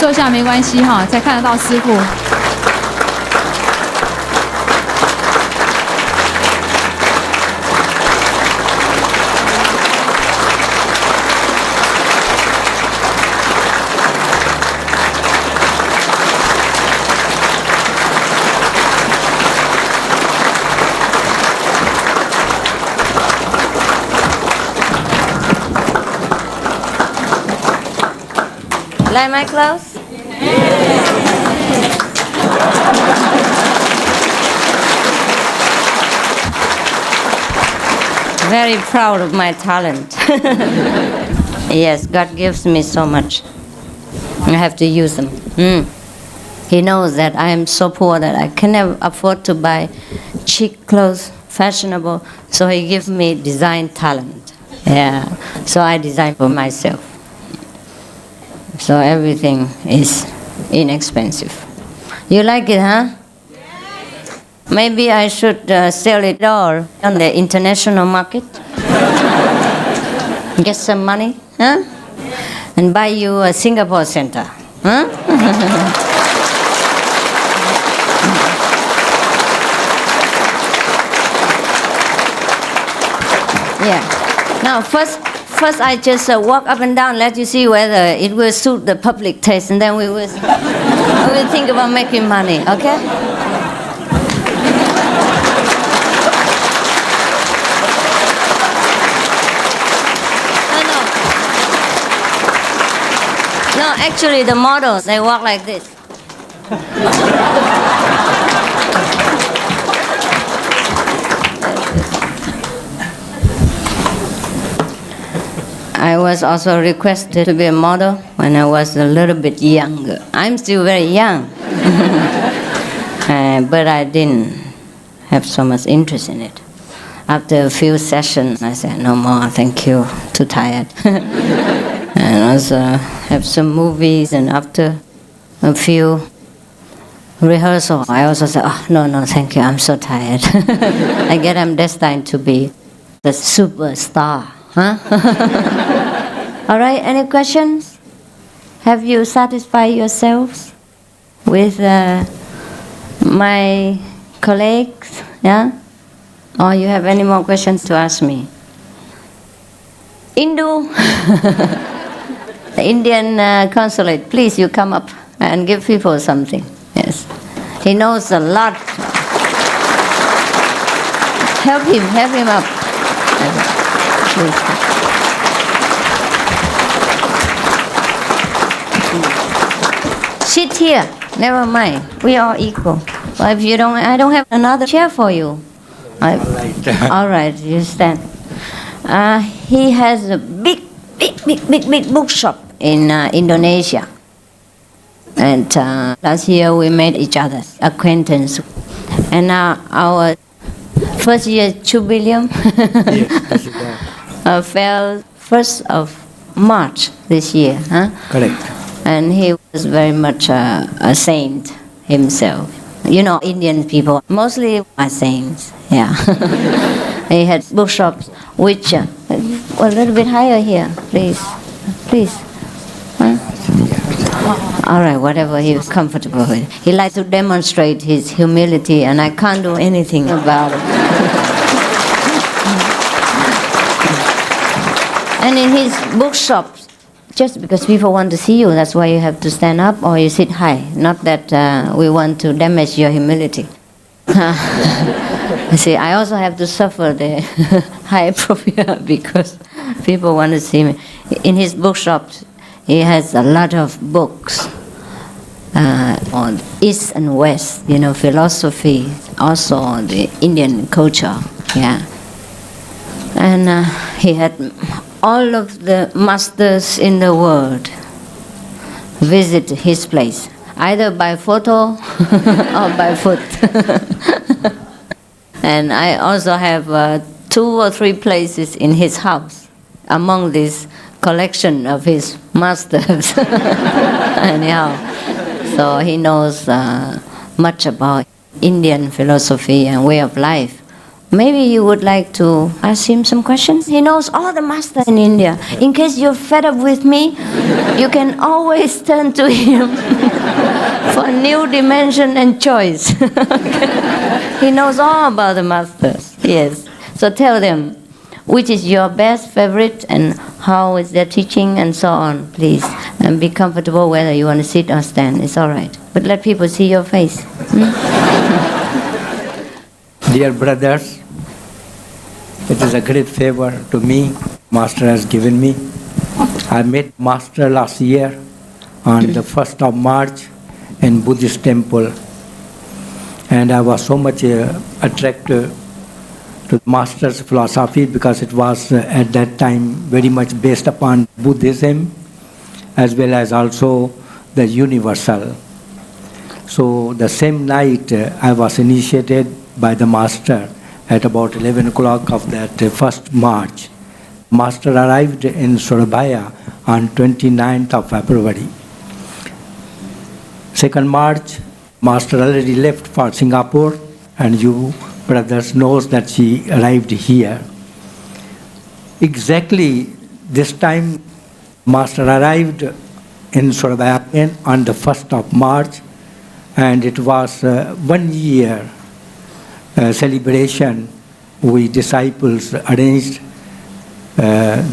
坐下没关系哈，才看得到师父。Like my clothes? Very proud of my talent. Yes, God gives me so much. I have to use them. He knows that I am so poor that I can never afford to buy cheap clothes, fashionable, so He gives me design talent. Yeah, so I design for myself. So everything is inexpensive. You like it, huh? Yes. Maybe I should sell it all on the international market. Get some money, huh? And buy you a Singapore center, huh? Yeah. Now first I just walk up and down, let you see whether it will suit the public taste, and then we will think about making money, okay? No, actually the models, they walk like this. I was also requested to be a model when I was a little bit younger. I'm still very young. But I didn't have so much interest in it. After a few sessions, I said, no more, thank you, too tired. And also have some movies, and after a few rehearsals, I also said, oh, no, thank you, I'm so tired. I guess I'm destined to be the superstar. Huh? All right, any questions? Have you satisfied yourselves with my colleagues? Yeah? Or you have any more questions to ask me? Hindu, the Indian consulate, please, you come up and give people something. Yes. He knows a lot. Help him up. Please. Sit here. Never mind. We are equal. But if you don't, I don't have another chair for you. All right, you stand. He has a big bookshop in Indonesia. And last year we made each other's acquaintance. And now our first year jubileum fell 1st of March this year. Huh? Correct. And he was very much a saint himself. You know, Indian people mostly are saints. Yeah. He had bookshops which a little bit higher here, please. Huh? All right, whatever he was comfortable with. He liked to demonstrate his humility, and I can't do anything about it. And in his bookshops, just because people want to see you, that's why you have to stand up or you sit high. Not that we want to damage your humility. See, I also have to suffer the high profile because people want to see me. In his bookshops, he has a lot of books on East and West, you know, philosophy, also on the Indian culture, yeah. And he had all of the masters in the world visit his place, either by photo or by foot. And I also have 2 or 3 places in his house among this collection of his masters. Anyhow, so he knows much about Indian philosophy and way of life. Maybe you would like to ask him some questions. He knows all the masters in India. In case you're fed up with me, you can always turn to him for new dimension and choice. He knows all about the masters. Yes. So tell them, which is your best favorite and how is their teaching and so on, please. And be comfortable whether you want to sit or stand. It's all right. But let people see your face. Dear brothers, it is a great favor to me Master has given me. I met Master last year on the 1st of March in Buddhist temple, and I was so much attracted to the Master's philosophy because it was at that time very much based upon Buddhism as well as also the universal. So the same night I was initiated by the Master at about 11 o'clock of that 1st March. Master arrived in Surabaya on 29th of February. 2nd March, Master already left for Singapore, and you brothers knows that she arrived here. Exactly this time, Master arrived in Surabaya on the 1st of March, and it was 1 year celebration we disciples arranged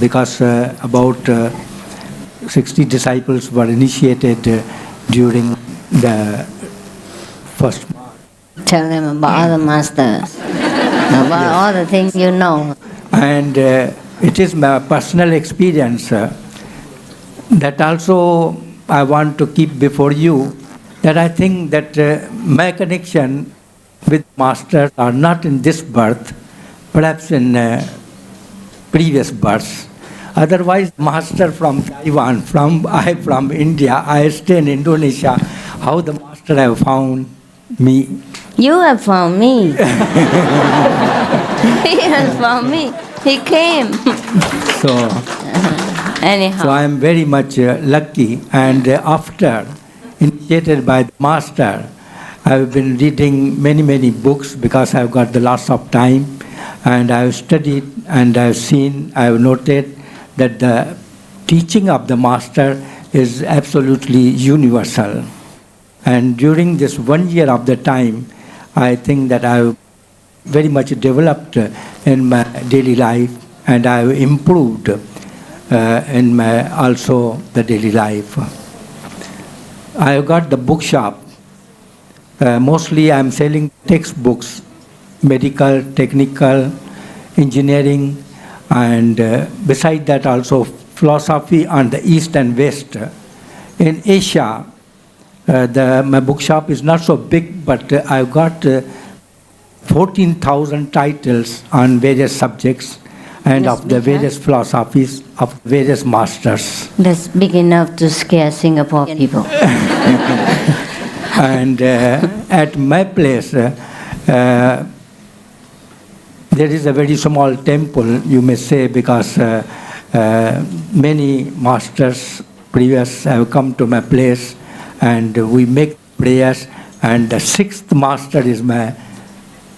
because about 60 disciples were initiated during the 1st March. Tell them about other masters, about all the things you know. And it is my personal experience that also I want to keep before you, that I think that my connection with Master are not in this birth, perhaps in previous births. Otherwise, Master from Taiwan, I from India, I stay in Indonesia. How the Master have found me? You have found me. He has found me. He came. So, Anyhow. So I am very much lucky. And after initiated by the Master, I have been reading many books because I have got the lots of time, and I have studied and I have seen, I have noted that the teaching of the Master is absolutely universal. And during this 1 year of the time, I think that I have very much developed in my daily life, and I have improved in my also the daily life. I have got the bookshop. Mostly I am selling textbooks, medical, technical, engineering, and beside that also philosophy on the East and West. In Asia, my bookshop is not so big, but I've got 14,000 titles on various subjects and of the various philosophies of various masters. That's big enough to scare Singapore people. And at my place, there is a very small temple, you may say, because many masters previous have come to my place, and we make prayers, and the 6th master is my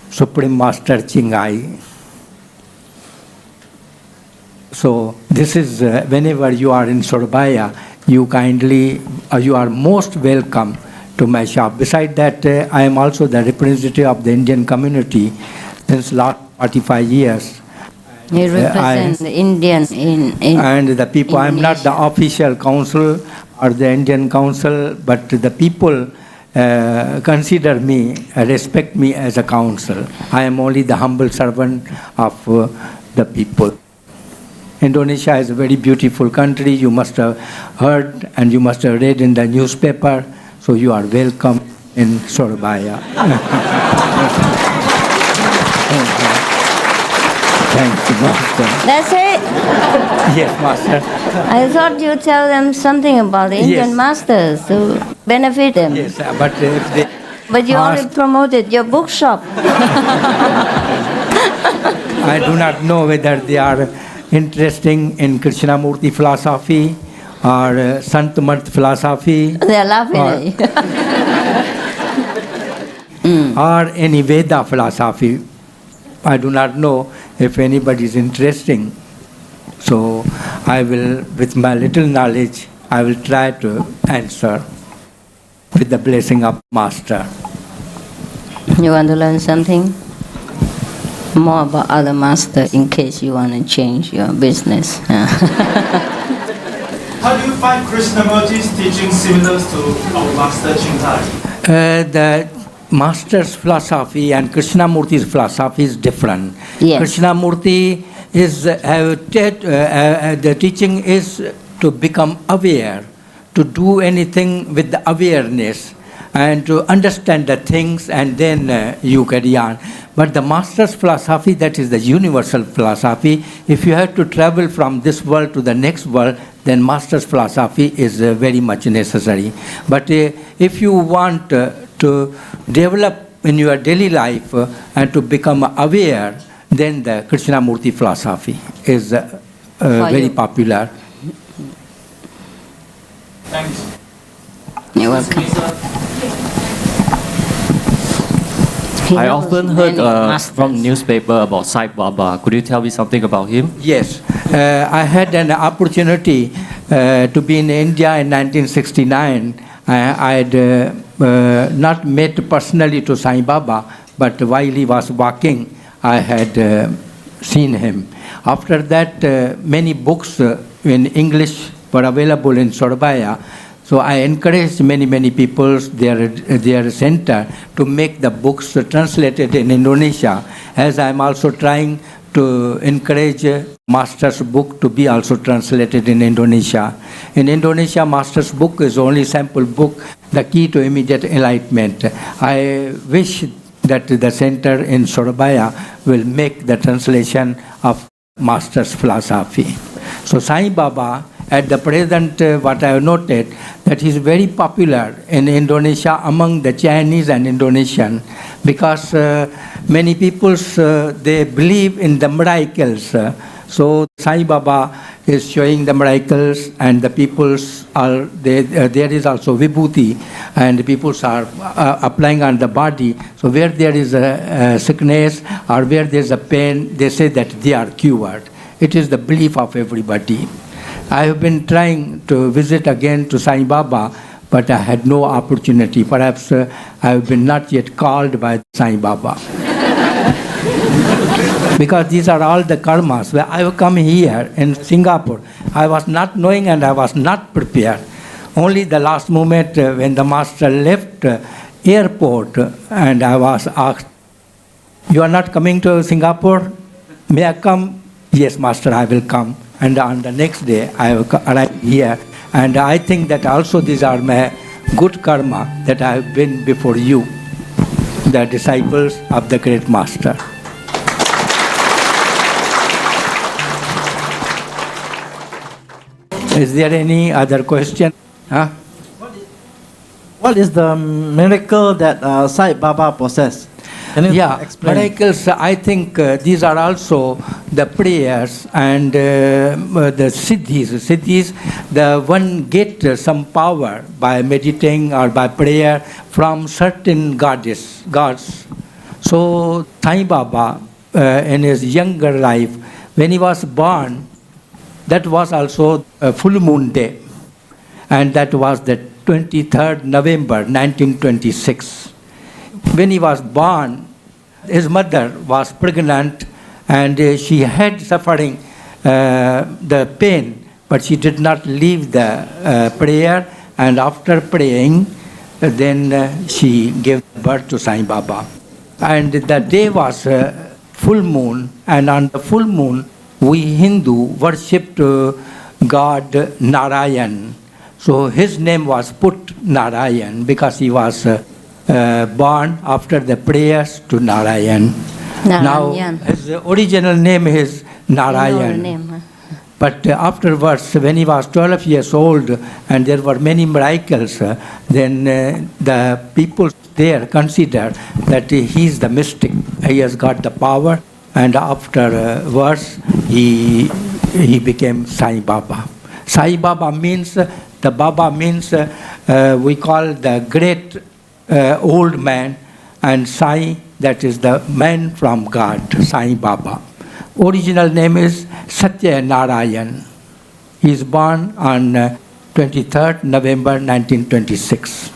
Supreme Master Ching. So this is whenever you are in Surabaya, you are most welcome to my shop. Besides that, I am also the representative of the Indian community since last 45 years. You represent the Indians in and the people. I am not the official council or the Indian council, but the people consider me, respect me as a council. I am only the humble servant of the people. Indonesia is a very beautiful country. You must have heard and you must have read in the newspaper. So you are welcome in Surabaya. Thank you, Master. That's it? Yes, Master. I thought you'd tell them something about the Indian masters to benefit them. Yes, but if they But you already promoted your bookshop. I do not know whether they are interested in Krishnamurti philosophy or Sant Mat philosophy. They are laughing at you. Or any Veda philosophy. I do not know if anybody is interested. So I will, with my little knowledge, I will try to answer with the blessing of Master. You want to learn something more about other master in case you want to change your business? How do you find Krishnamurti's teaching similar to our master ChúngTa? The Master's philosophy and Krishnamurti's philosophy is different. Yes. Krishnamurti is the teaching is to become aware, to do anything with the awareness, and to understand the things, and then you carry on. But the Master's philosophy, that is the universal philosophy. If you have to travel from this world to the next world, then Master's philosophy is very much necessary. But if you want to develop in your daily life and to become aware, then the Krishnamurti philosophy is very popular. Thanks. You're welcome. I often heard from newspaper about Sai Baba. Could you tell me something about him? Yes, I had an opportunity to be in India in 1969. I had not met personally to Sai Baba, but while he was walking, I had seen him. After that, many books in English were available in Surabaya. So I encouraged many people, their center, to make the books translated in Indonesia, as I am also trying to encourage Master's book to be also translated in Indonesia. In Indonesia, Master's book is only sample book, The Key to Immediate Enlightenment. I wish that the center in Surabaya will make the translation of Master's philosophy. So Sai Baba, at the present, what I have noted, that he is very popular in Indonesia among the Chinese and Indonesian, because many people, they believe in the miracles. So Sai Baba is showing the miracles, and the peoples are, there is also vibhuti, and the peoples are applying on the body. So where there is a sickness or where there is a pain, they say that they are cured. It is the belief of everybody. I have been trying to visit again to Sai Baba, but I had no opportunity. Perhaps I have been not yet called by Sai Baba. Because these are all the karmas. When I have come here in Singapore, I was not knowing and I was not prepared. Only the last moment when the Master left airport, and I was asked, "You are not coming to Singapore? May I come?" "Yes, Master, I will come." And on the next day, I arrived here. And I think that also these are my good karma that I have been before you, the disciples of the great Master. Is there any other question? Huh? What is the miracle that Sai Baba possessed? Can you explain? Miracles, I think these are also the prayers and the siddhis. Siddhis, the one get some power by meditating or by prayer from certain gods. So Sai Baba, in his younger life, when he was born, that was also a full moon day. And that was the 23rd November 1926. When he was born, his mother was pregnant and she had suffering the pain, but she did not leave the prayer, and after praying, then she gave birth to Sai Baba. And the day was full moon, and on the full moon, we Hindu worshipped God Narayan. So his name was put Narayan because he was born after the prayers to Narayan. Now, his original name is Narayan. But afterwards, when he was 12 years old and there were many miracles, then the people there considered that he is the mystic. He has got the power, and afterwards he became Sai Baba. Sai Baba means, the Baba means, we call the great old man, and Sai that is the man from God, Sai Baba. Original name is Satya Narayan. He is born on 23rd November 1926.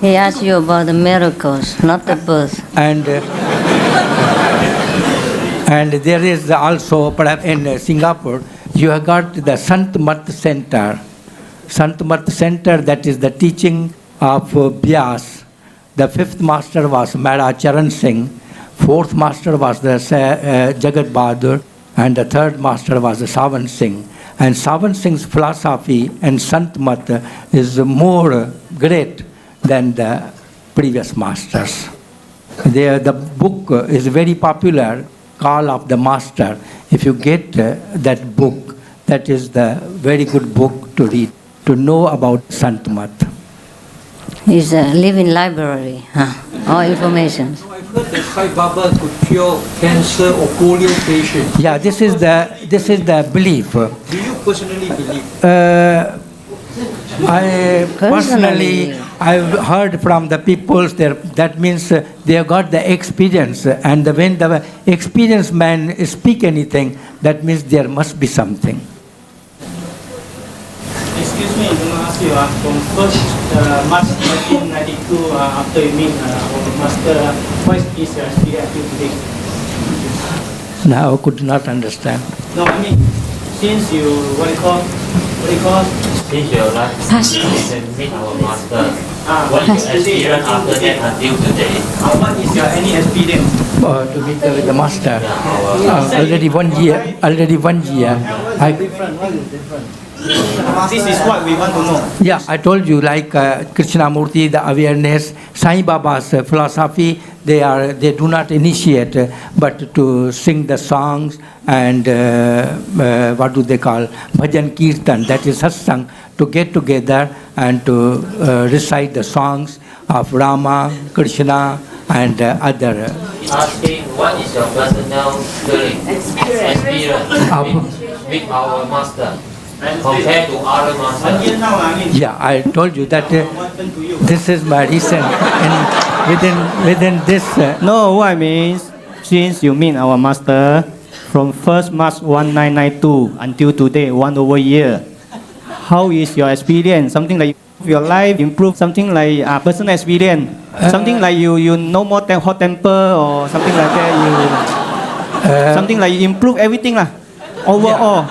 He asked you about the miracles, not the birth. And there is also, perhaps in Singapore, you have got the Sant Mat Center. Sant Mat Center, that is the teaching of Vyas. The fifth master was Maharaj Charan Singh. Fourth master was the Jagat Bahadur. And the third master was the Savan Singh. And Savan Singh's philosophy and Sant Mat is more great than the previous masters. The book is very popular, Call of the Master. If you get that book, that is the very good book to read, to know about Sant Mat. It's a living library, all information. So I've heard that Sai Baba could cure cancer or polio patients. Yeah, this is the belief. Do you personally believe? I personally, I've heard from the peoples there. That means they have got the experience, and when the experienced man speak anything, that means there must be something. Excuse me, I want to ask you, from 1st March 1992, after you meet our master, what is your experience today? Now I could not understand. No, I mean, since you, what do you call? Since your last meet our master, what is your experience after that until today? What is your any experience? To meet with the master. Already 1 year. Already 1 year. This is what we want to know. Yeah, I told you, like Krishnamurti, the awareness, Sai Baba's philosophy, they do not initiate, but to sing the songs and what do they call, bhajan kirtan, that is satsang, to get together and to recite the songs of Rama, Krishna, and other. Asking what is your personal feeling, experience with our master compared to other masters? Yeah, I told you that this is my recent, and within this. No, what I mean, since you meet our master from 1st March 1992 until today, 1 over year, how is your experience? Something like your life improve, something like personal experience, something like you no more hot temper or something like that. Something like you improve everything lah. Overall,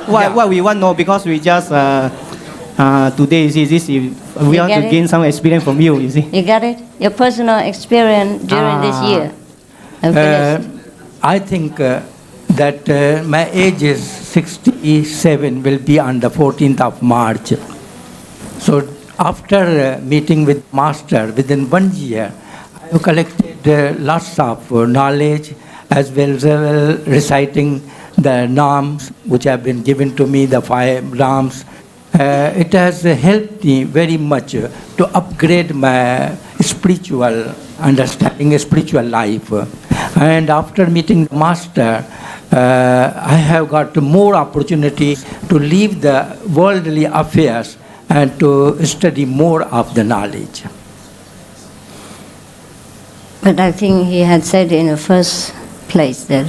what we want to know, because we just today you see this, we want to gain some experience from you. You see. You got it? Your personal experience during this year. I think that my age is 67, will be on the 14th of March. So after meeting with Master, within 1 year, I have collected lots of knowledge, as well as reciting the norms which have been given to me, the 5 norms. It has helped me very much to upgrade my spiritual understanding, spiritual life. And after meeting the Master, I have got more opportunity to leave the worldly affairs and to study more of the knowledge. But I think he had said in the first place that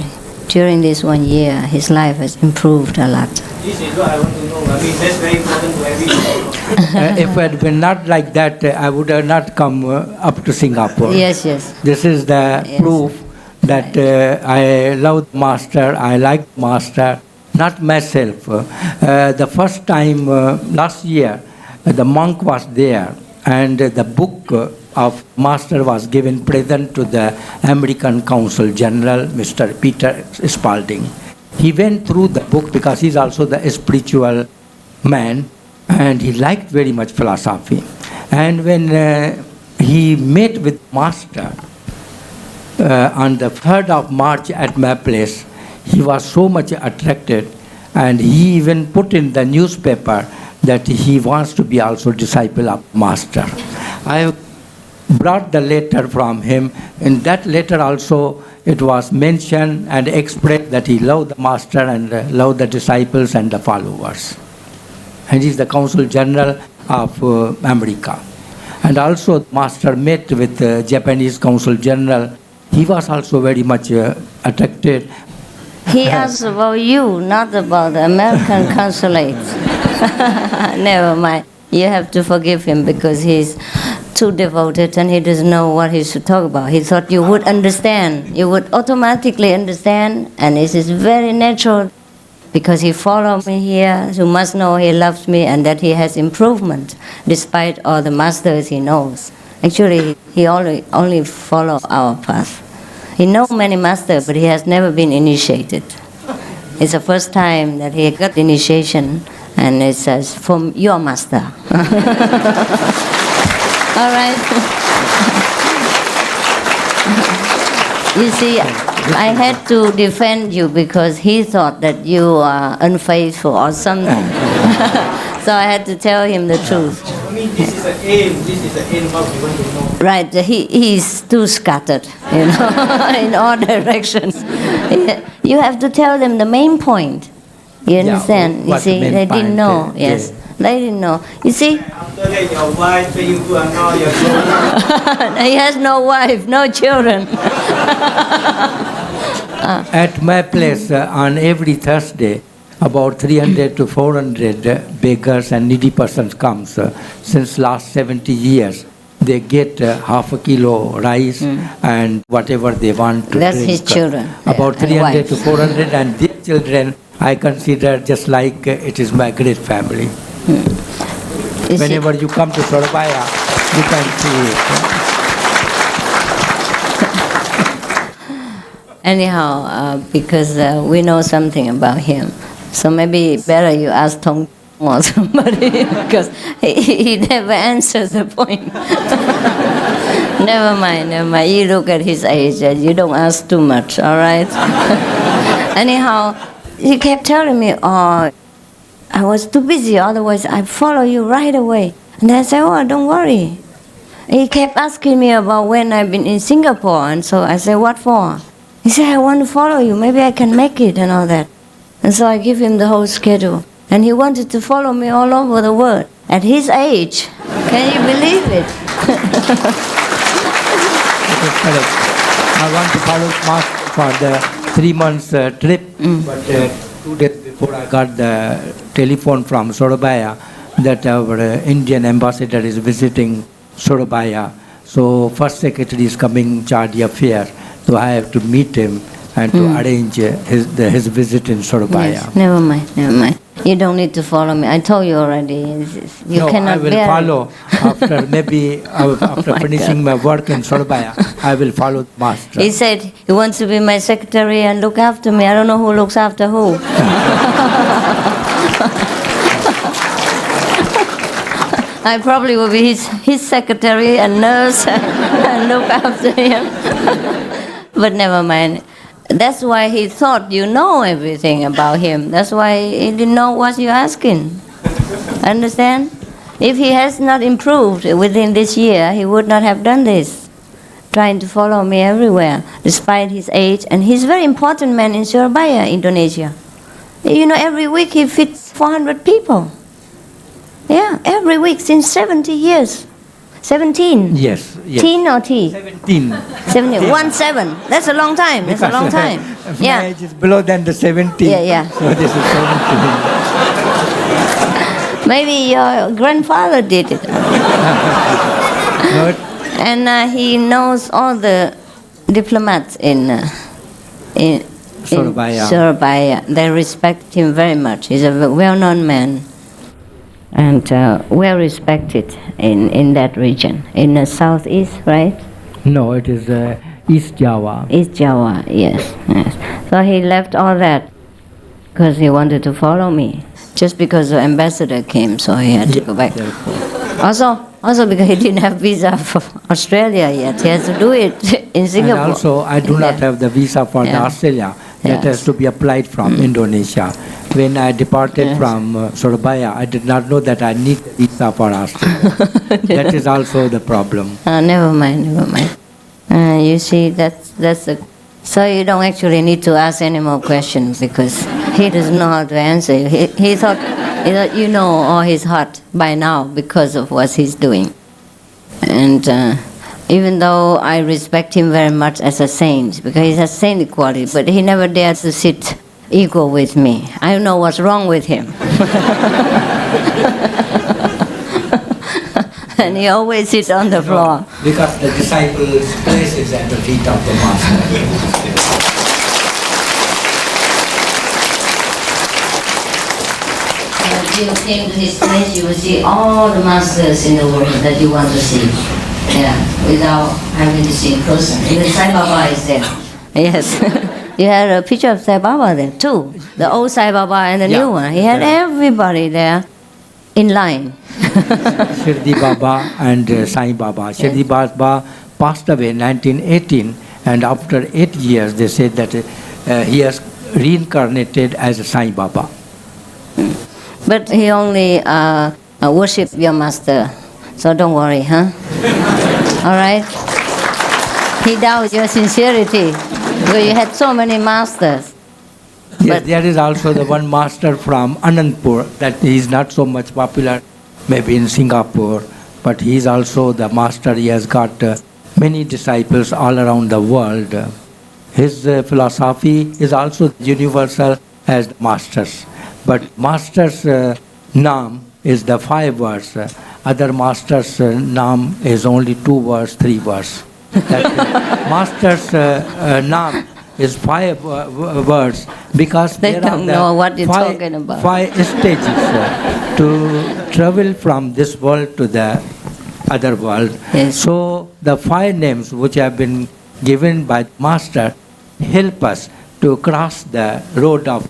during this 1 year, his life has improved a lot. This is what I want to know. I mean, that's very important to everyone. If it had been not like that, I would have not come up to Singapore. Yes, yes. This is the proof that I love Master, I like Master, not myself. The first time last year, the monk was there, and the book of Master was given present to the American Consul General, Mr. Peter Spalding. He went through the book because he's also the spiritual man, and he liked very much philosophy. And when he met with Master on the 3rd of March at my place, he was so much attracted, and he even put in the newspaper that he wants to be also disciple of Master. I brought the letter from him. In that letter also, it was mentioned and expressed that he loved the Master and loved the disciples and the followers. And he's the Consul General of America. And also, Master met with the Japanese Consul General he was also very much attracted. He asked about you, not about the American consulate. Never mind. You have to forgive him because he's too devoted and he doesn't know what he should talk about. He thought you would understand. You would automatically understand, and it is very natural because he followed me here. You must know he loves me and that he has improvement despite all the masters he knows. Actually, he only follow our path. He knows many masters, but he has never been initiated. It's the first time that he got initiation, and it says, from your master. All right. You see, I had to defend you because he thought that you are unfaithful or something. So I had to tell him the truth. I mean, this is the aim. This is the aim what we want to know. Right, he's too scattered, you know, in all directions. You have to tell them the main point. You understand? You see, they didn't know. Yes, they didn't know. You see? After that, your wife, you are now your children. He has no wife, no children. At my place, on every Thursday, about 300 to 400 beggars and needy persons comes. Since last 70 years, they get half a kilo rice and whatever they want to That's drink. his children. About 300 to 400, and their children I consider just like it is my great family. Whenever you come to Surabaya, you can see it. Anyhow, because we know something about him, so maybe better you ask Thong or somebody because he never answers the point. Never mind. You look at his age and you don't ask too much, all right? Anyhow, he kept telling me, oh, I was too busy, otherwise I'd follow you right away. And I said, oh, don't worry. He kept asking me about when I've been in Singapore, and so I said, what for? He said, I want to follow you, maybe I can make it and all that. And so I give him the whole schedule. And he wanted to follow me all over the world. At his age, can you believe it? That is correct. I want to follow Master for the 3 months trip, but 2 days before I got the telephone from Surabaya that our Indian ambassador is visiting Surabaya. So first secretary is coming charge the affair. So I have to meet him and to arrange his visit in Surabaya. Yes, never mind. You don't need to follow me. I told you already. You cannot I will bear follow after after finishing my work in Surabaya. I will follow the master. He said he wants to be my secretary and look after me. I don't know who looks after who. I probably will be his secretary and nurse and look after him. But never mind. That's why he thought you know everything about him. That's why he didn't know what you're asking. Understand? If he has not improved within this year, he would not have done this. Trying to follow me everywhere, despite his age. And he's a very important man in Surabaya, Indonesia. You know, every week he feeds 400 people. Yeah, every week since 70 years. 17? Yes. Teen or T? 17. 17. 17. That's a long time. That's a long time. My age is below than the 17. Yeah. So this is 17. Maybe your grandfather did it. No, And he knows all the diplomats in Surabaya. They respect him very much. He's a well-known man. And well respected in that region, in the southeast, right? No, it is East Java. East Java, yes. So he left all that because he wanted to follow me. Just because the ambassador came, so he had to go back. Also because he didn't have visa for Australia yet. He has to do it in Singapore. And also, I do not have the visa for the Australia. That has to be applied from Indonesia. When I departed from Surabaya, I did not know that I need a visa for Australia. That is also the problem. Never mind. You see, that's the. So you don't actually need to ask any more questions because he doesn't know how to answer you. He thought you know all his heart by now because of what he's doing. And Even though I respect him very much as a saint, because he has saintly quality, but he never dared to sit equal with me. I don't know what's wrong with him. And he always sits on the floor. Because the disciples' place is at the feet of the master. If you came to his place, you will see all the masters in the world that you want to see. Yeah, without having to see in person. Even Sai Baba is there. Yes. You had a picture of Sai Baba there too. The old Sai Baba and the new one. He had everybody there in line. Shirdi Baba and Sai Baba. Shirdi Baba passed away in 1918, and after 8 years they said that he has reincarnated as a Sai Baba. But he only worshipped your master, so don't worry, huh? All right? He doubts your sincerity, because you had so many masters. Yes, But there is also the one master from Anandpur that is not so much popular, maybe in Singapore, but he is also the master. He has got many disciples all around the world. His philosophy is also universal as the masters. But master's naam is the 5 words. Other master's naam is only 2 words, 3 words. Master's naam is 5 words because they there don't are know what you're five, talking about. 5 stages to travel from this world to the other world. Yes. So the 5 names which have been given by the master help us to cross the road of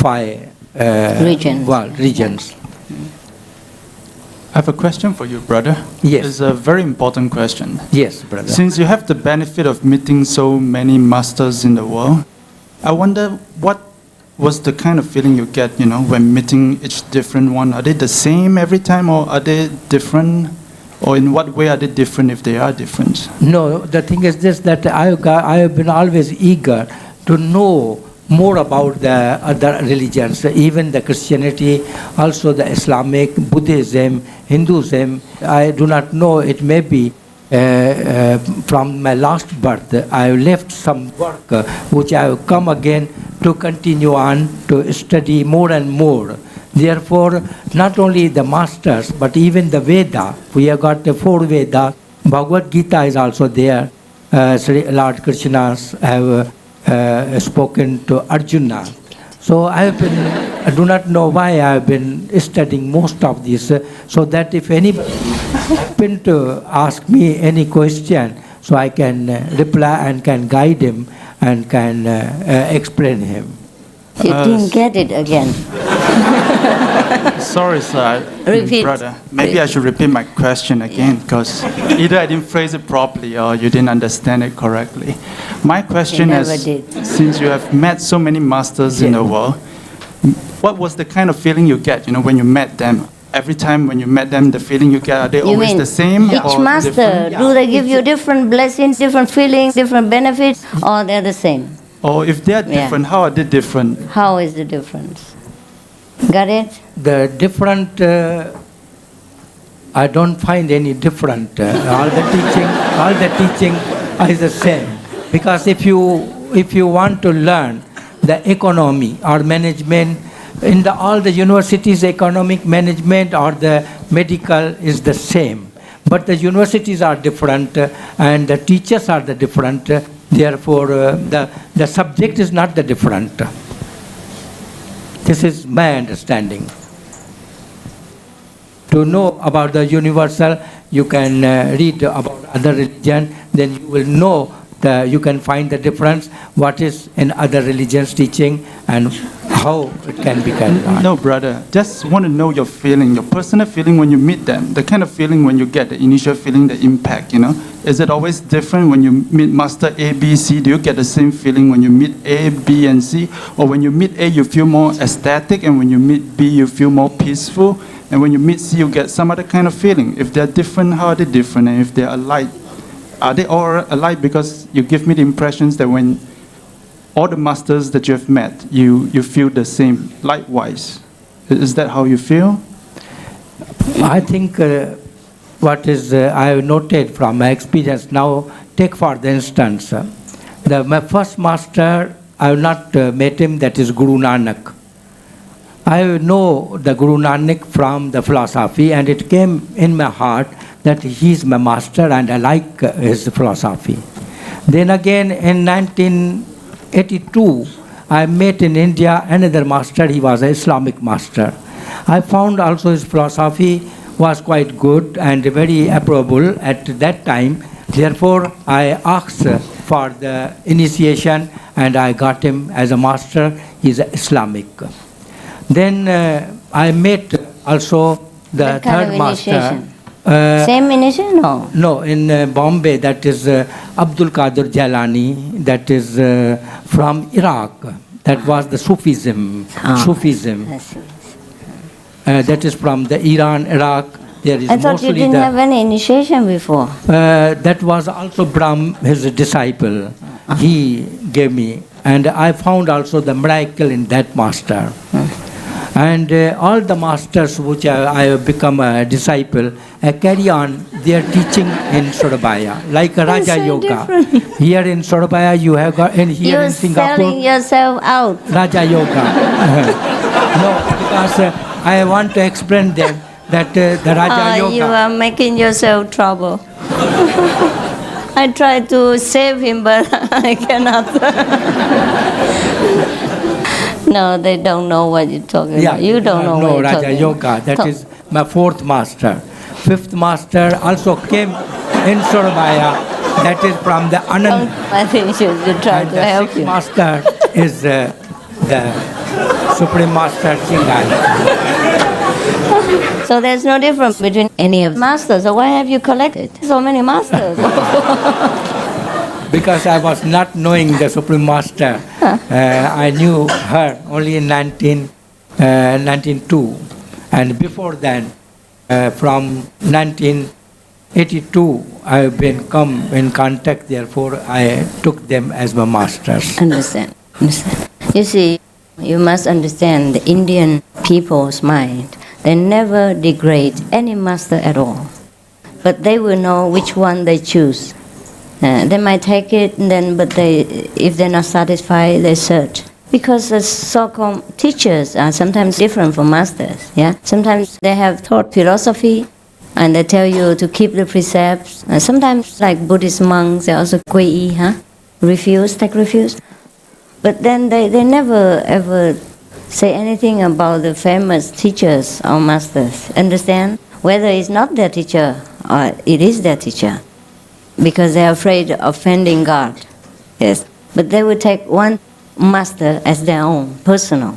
5 regions. I have a question for you, brother. Yes. It's a very important question. Yes, brother. Since you have the benefit of meeting so many masters in the world, I wonder what was the kind of feeling you get, when meeting each different one. Are they the same every time, or are they different? Or in what way are they different if they are different? No, the thing is this, that I have been always eager to know more about the other religions, even the Christianity, also the Islamic, Buddhism, Hinduism. I do not know, it may be from my last birth, I have left some work which I have come again to continue on to study more and more. Therefore, not only the masters, but even the Veda. We have got the 4 Veda. Bhagavad Gita is also there. Sri Lord Krishna have spoken to Arjuna. So I do not know why I have been studying most of this, so that if anybody happen to ask me any question, so I can reply and can guide him and can explain him. You didn't get it again. Sorry, sir. Repeat. Brother. Maybe I should repeat my question again, because either I didn't phrase it properly or you didn't understand it correctly. My question is, since you have met so many masters in the world, what was the kind of feeling you get, when you met them? Every time when you met them, the feeling you get, are they always the same? Each master, do they give you different blessings, different feelings, different benefits, or they're the same? Or if they are different, how are they different? How is the difference? Got it? The different, I don't find any different. All the teaching is the same. Because if you want to learn the economy or management, in all the universities, economic management or the medical is the same. But the universities are different and the teachers are the different. Therefore, the subject is not the different. This is my understanding. To know about the universal, you can read about other religion, then you will know, you can find the difference, what is in other religions teaching and how it can be carried on. No, brother. Just want to know your feeling, your personal feeling when you meet them, the kind of feeling when you get the initial feeling, the impact, Is it always different when you meet Master A, B, C? Do you get the same feeling when you meet A, B, and C? Or when you meet A, you feel more ecstatic, and when you meet B, you feel more peaceful? And when you meet C, you get some other kind of feeling. If they're different, how are they different? And if they're alike, are they all alike? Because you give me the impressions that when all the masters that you have met, you feel the same, likewise. Is that how you feel? I think what is I have noted from my experience. Now, take for the instance, my first master, I have not met him, that is Guru Nanak. I know the Guru Nanak from the philosophy, and it came in my heart that he is my master and I like his philosophy. Then again in 1982, I met in India another master. He was an Islamic master. I found also his philosophy was quite good and very approvable at that time. Therefore, I asked for the initiation and I got him as a master. He is Islamic. Then I met also the third master. Same initiation? No. No, in Bombay, that is Abdul Qadir Jalani, that is from Iraq. That was the Sufism. Sufism. That is from the Iran, Iraq. There is I thought you didn't have any initiation before. That was also Brahm, his disciple. He gave me. And I found also the miracle in that master. And all the masters which I have become a disciple, I carry on their teaching in Surabaya, like Raja Yoga. Here in Surabaya you have got, and here in Singapore. You're selling yourself out. Raja Yoga. No, because I want to explain them that the Raja Yoga. You are making yourself trouble. I tried to save him, but I cannot. No, they don't know what you're talking about. You don't know what you're Raja talking Yoga. about. That is my fourth master. Fifth master also came in Surabaya. That is from the Anand. I think you should try to help sixth you. master is the Supreme Master Ching. So there's no difference between any of the masters. So why have you collected so many masters? Because I was not knowing the Supreme Master. I knew her only in 1992. And before then, from 1982, I have been come in contact. Therefore, I took them as my masters. Understand. You see, you must understand the Indian people's mind. They never degrade any master at all. But they will know which one they choose. They might take it, and then, but if they're not satisfied, they search. Because the so-called teachers are sometimes different from masters. Yeah, sometimes they have taught philosophy, and they tell you to keep the precepts. And sometimes, like Buddhist monks, they also take refuse. But then they never ever say anything about the famous teachers or masters. Understand? Whether it's not their teacher or it is their teacher. Because they are afraid of offending God. Yes. But they would take one master as their own, personal.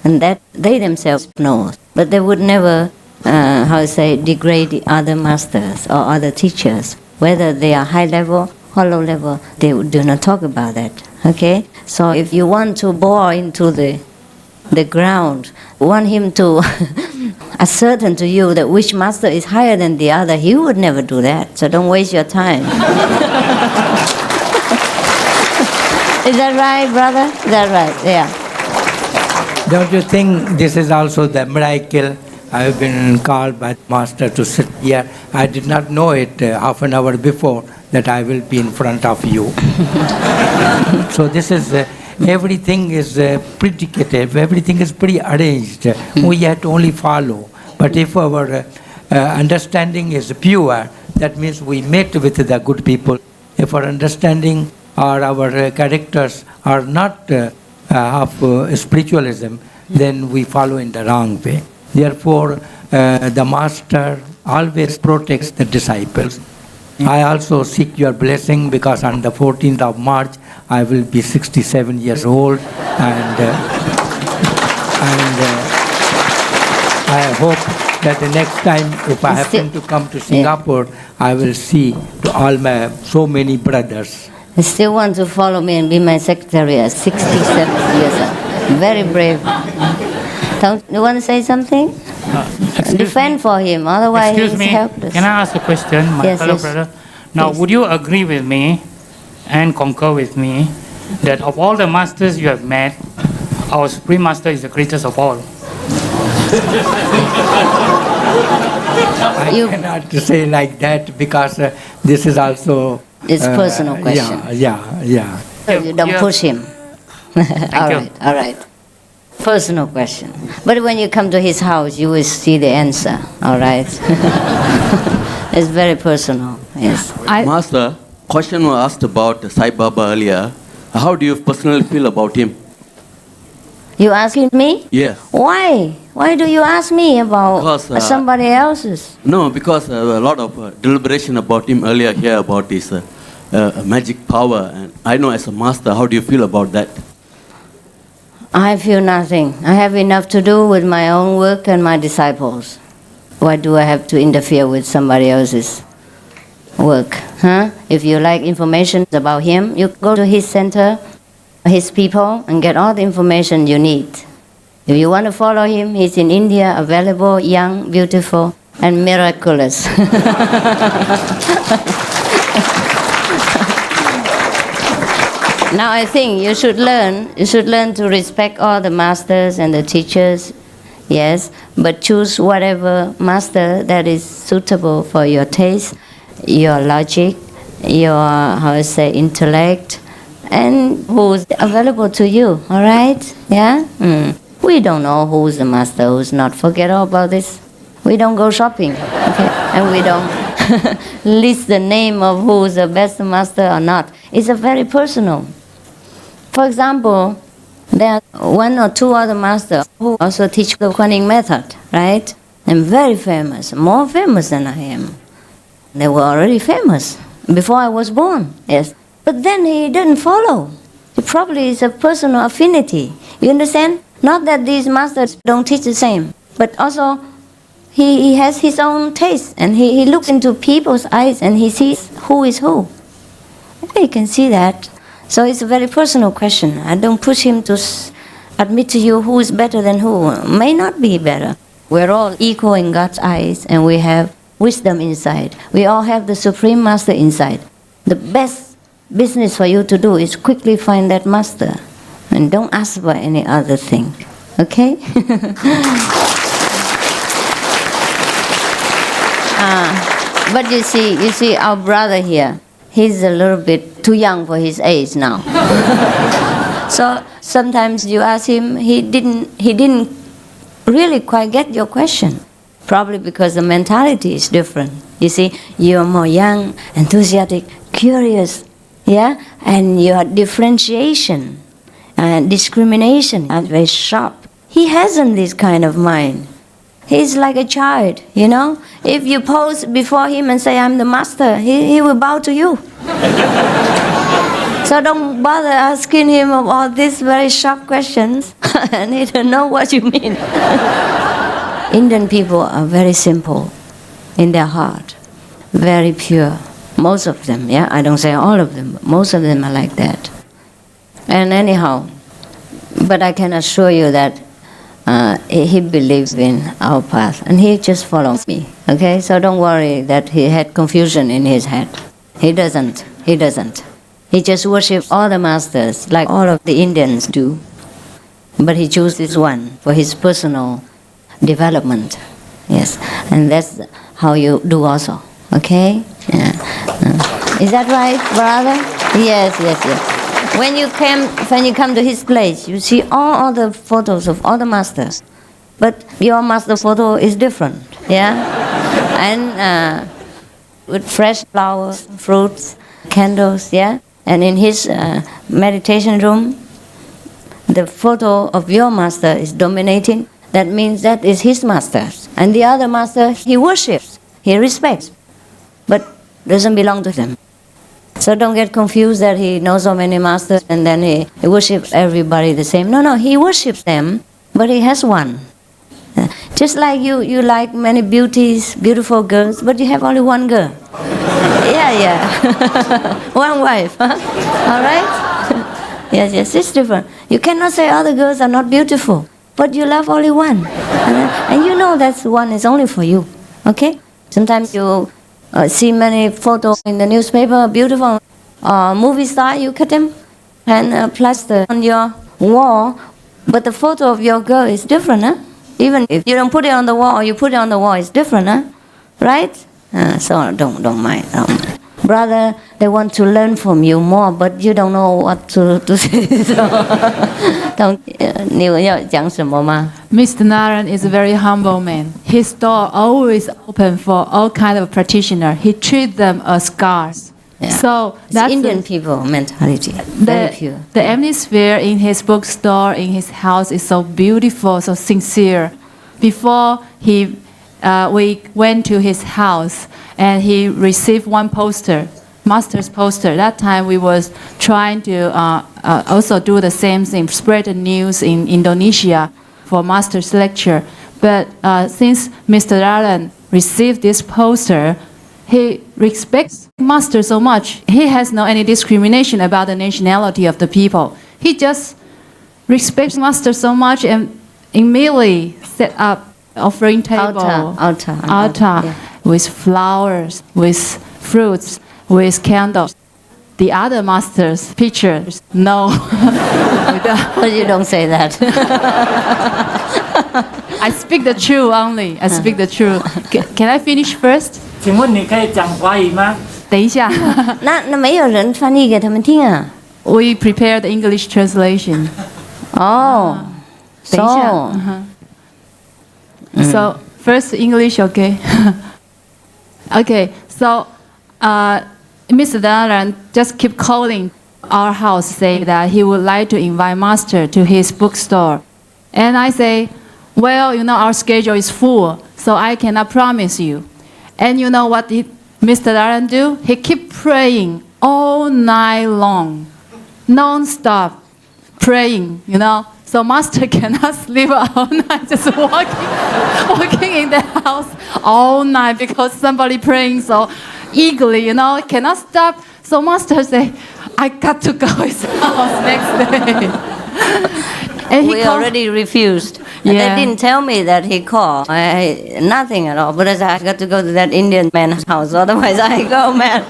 And that they themselves know. But they would never, degrade the other masters or other teachers. Whether they are high level or low level, they do not talk about that. Okay? So if you want to bore into the ground, want him to ascertain to you that which master is higher than the other, he would never do that. So don't waste your time. Is that right, brother? Is that right? Yeah. Don't you think this is also the miracle? I have been called by the master to sit here. I did not know it half an hour before that I will be in front of you. So this is... everything is predicative, everything is prearranged. We have to only follow. But if our understanding is pure, that means we met with the good people. If our understanding or our characters are not of spiritualism, then we follow in the wrong way. Therefore, the master always protects the disciples. I also seek your blessing because on the 14th of March, I will be 67 years old, and I hope that the next time, if I happen to come to Singapore, I will see to all my so many brothers. I still want to follow me and be my secretary at 67 years old. Very brave. Don't you want to say something? Defend for him, otherwise he's helpless. Can I ask a question, my fellow brother? Now, would you agree with me and concur with me that of all the masters you have met, our Supreme Master is the greatest of all? I cannot say like that because this is also... It's personal question. Yeah. You don't push him. All right. Personal question. But when you come to his house, you will see the answer. All right. It's very personal. Yes. Master, question was asked about Sai Baba earlier. How do you personally feel about him? You asking me? Yes. Why? Why do you ask me about somebody else's? No, because a lot of deliberation about him earlier here about his magic power. And I know as a master, how do you feel about that? I feel nothing. I have enough to do with my own work and my disciples. Why do I have to interfere with somebody else's work? Huh? If you like information about him, you go to his center, his people, and get all the information you need. If you want to follow him, he's in India, available, young, beautiful, and miraculous. Now I think you should learn to respect all the masters and the teachers, yes, but choose whatever master that is suitable for your taste, your logic, your, intellect, and who's available to you, all right? Yeah? We don't know who's the master, who's not. Forget all about this. We don't go shopping, okay? And we don't list the name of who's the best master or not. It's a very personal. For example, there are one or two other masters who also teach the Kuaning method, right? And very famous, more famous than I am. They were already famous before I was born, yes. But then he didn't follow. It probably is a personal affinity. You understand? Not that these masters don't teach the same, but also he has his own taste, and he looks into people's eyes and he sees who is who. You can see that. So it's a very personal question. I don't push him to admit to you who is better than who. May not be better. We're all equal in God's eyes, and we have wisdom inside. We all have the Supreme Master inside. The best business for you to do is quickly find that master, and don't ask for any other thing. Okay? But you see our brother here, he's a little bit too young for his age now. So sometimes you ask him, he didn't really quite get your question. Probably because the mentality is different. You see, you're more young, enthusiastic, curious, yeah? And your differentiation and discrimination are very sharp. He hasn't this kind of mind. He's like a child, you know? If you pose before him and say, I'm the master, he will bow to you. So don't bother asking him of all these very sharp questions. And he don't know what you mean. Indian people are very simple in their heart, very pure. Most of them, yeah? I don't say all of them, but most of them are like that. And anyhow, but I can assure you that he believes in our path, and he just follows me, okay? So don't worry that he had confusion in his head. He doesn't. He just worships all the masters, like all of the Indians do. But he chose this one for his personal development, yes. And that's how you do also, okay? Yeah. Is that right, brother? Yes. When you come to his place, you see all the photos of all the masters, but your master photo is different, yeah. And with fresh flowers, fruits, candles, yeah. And in his meditation room, the photo of your master is dominating. That means that is his master, and the other master he worships, he respects, but doesn't belong to them. So don't get confused that he knows so many masters and then he worships everybody the same. No, he worships them, but he has one. Just like you like many beautiful girls, but you have only one girl. Yeah. One wife, huh? All right? Yes, it's different. You cannot say other girls are not beautiful, but you love only one. And you know that one is only for you, okay? Sometimes you see many photos in the newspaper, beautiful movie star, you cut them and plaster on your wall, but the photo of your girl is different, huh? Even if you don't put it on the wall or you put it on the wall, it's different, huh? Right? So don't mind. Brother, they want to learn from you more, but you don't know what to say. Mr. Naran is a very humble man. His door always open for all kind of practitioner. He treats them as gods. Yeah. So that's Indian people mentality. Very pure. The atmosphere in his bookstore, in his house, is so beautiful, so sincere. Before we went to his house, and he received one poster, master's poster. That time we was trying to also do the same thing, spread the news in Indonesia for master's lecture. But since Mr. Naran received this poster, he respects master so much. He has no any discrimination about the nationality of the people. He just respects master so much and immediately set up offering table, altar yeah. With flowers, with fruits, with candles. The other masters' pictures, no. But you don't say that. I speak the truth only. I speak the truth. Can I finish first? 请问你可以讲华语吗？等一下。那没有人翻译给他们听啊。We prepared the English translation. Oh. 等一下。So first English, okay? Okay. So, Mr. Naran just keep calling our house, saying that he would like to invite master to his bookstore, and I say, well, you know, our schedule is full, so I cannot promise you. And you know what Mr. Naran do? He keep praying all night long, non-stop praying, you know. So master cannot sleep all night, just walking in the house all night because somebody praying so eagerly, you know, cannot stop. So master say, I got to go to his house next day. And we already refused. Yeah. And they didn't tell me that he called. Nothing at all. But I said, I got to go to that Indian man's house. Otherwise, I go, man.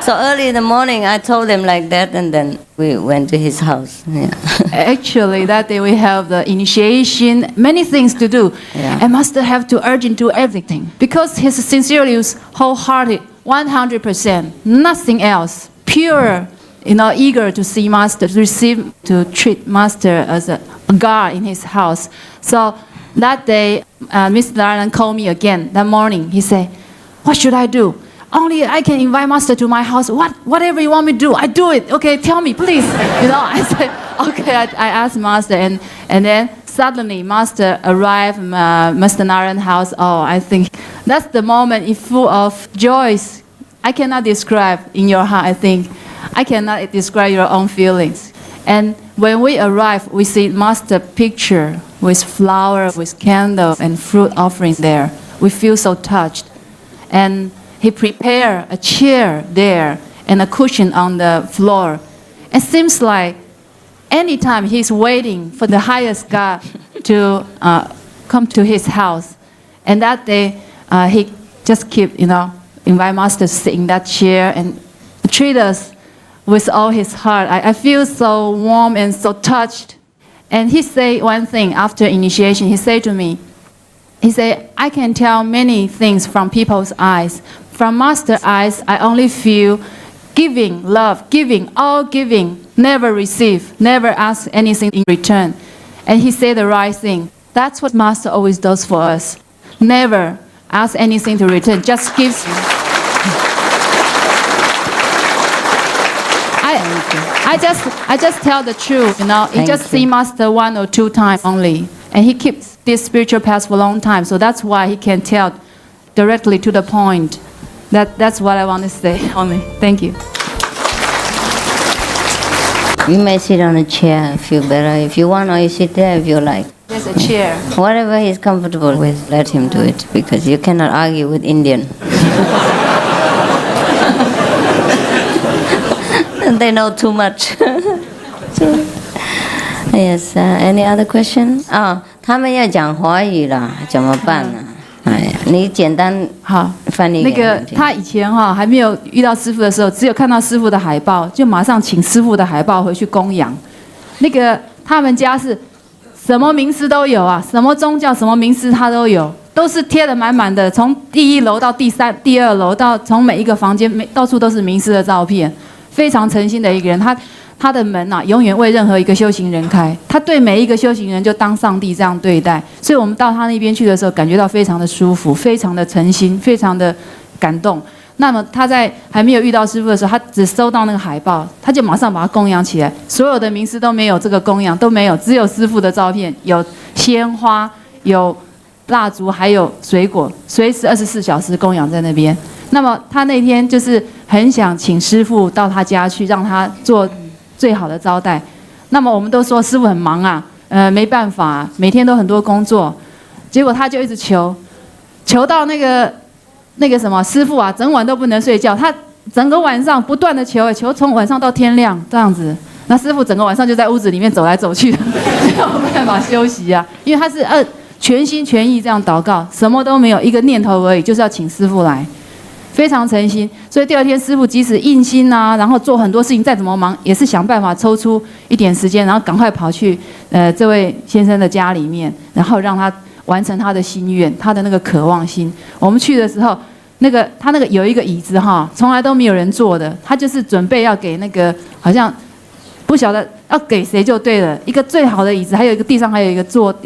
So early in the morning, I told him like that, and then we went to his house. Yeah. Actually, that day we have the initiation, many things to do. Yeah. And master have to urgent do everything. Because his sincerely was wholehearted, 100%, nothing else. Pure, you know, eager to see master, to treat master as a god in his house. So that day, Mr. Naran called me again that morning. He said, what should I do? Only I can invite master to my house. Whatever you want me to do, I do it. Okay, tell me, please. You know, I said, okay. I asked master, and then suddenly master arrived at Mr. Naran's house. Oh, I think that's the moment it's full of joys. I cannot describe in your heart. I think I cannot describe your own feelings. And when we arrive, we see master picture with flower, with candle and fruit offering there. We feel so touched, and he prepared a chair there and a cushion on the floor. It seems like anytime he's waiting for the highest God to come to his house. And that day, he just keep, you know, invite master to sit in that chair and treat us with all his heart. I feel so warm and so touched. And he said one thing after initiation. He said to me, he said, I can tell many things from people's eyes. From master's eyes, I only feel giving, love, giving, all giving, never receive, never ask anything in return. And he said the right thing. That's what master always does for us. Never ask anything to return, just gives. I just tell the truth, you know. He just see master 1 or 2 times only. And he keeps this spiritual path for a long time. So that's why he can tell directly to the point. That's what I want to say only. Thank you. You may sit on a chair, feel better if you want, or you sit there if you like. There's a chair. Whatever he's comfortable with, let him do it, because you cannot argue with Indian. They know too much. Yes, any other question? 他们要讲华语啦，怎么办呢？你简单翻译。那个他以前还没有遇到师父的时候，只有看到师父的海报，就马上请师父的海报回去供养。那个他们家是什么名师都有啊，什么宗教、什么名师他都有，都是贴得满满的，从第1楼到第2楼，到从每一个房间，到处都是名师的照片，非常诚心的一个人。他的门啊，永远为任何一个修行人开，他对每一个修行人就当上帝这样对待。所以我们到他那边去的时候，感觉到非常的舒服，非常的诚心，非常的感动。那么他在还没有遇到师父的时候，他只收到那个海报，他就马上把它供养起来。所有的名师都没有这个供养，都没有，只有师父的照片，有鲜花，有蜡烛，还有水果，随时24小时供养在那边。那么他那天就是很想请师父到他家去，让他做最好的招待。那么我们都说师父很忙啊，没办法啊，每天都很多工作。结果他就一直求到那个什么师父啊，整晚都不能睡觉，他整个晚上不断的求从晚上到天亮这样子。那师父整个晚上就在屋子里面走来走去的，没有办法休息啊，因为他是全心全意这样祷告，什么都没有，一个念头而已，就是要请师父来，非常诚心。所以第2天师父即使硬心啊，然后做很多事情，再怎么忙，也是想办法抽出一点时间，然后赶快跑去这位先生的家里面，然后让他完成他的心愿，他的那个渴望心。我们去的时候，他那个有一个椅子哈，从来都没有人坐的，他就是准备要给那个好像不晓得要给谁就对了，一个最好的椅子，还有一个地上还有一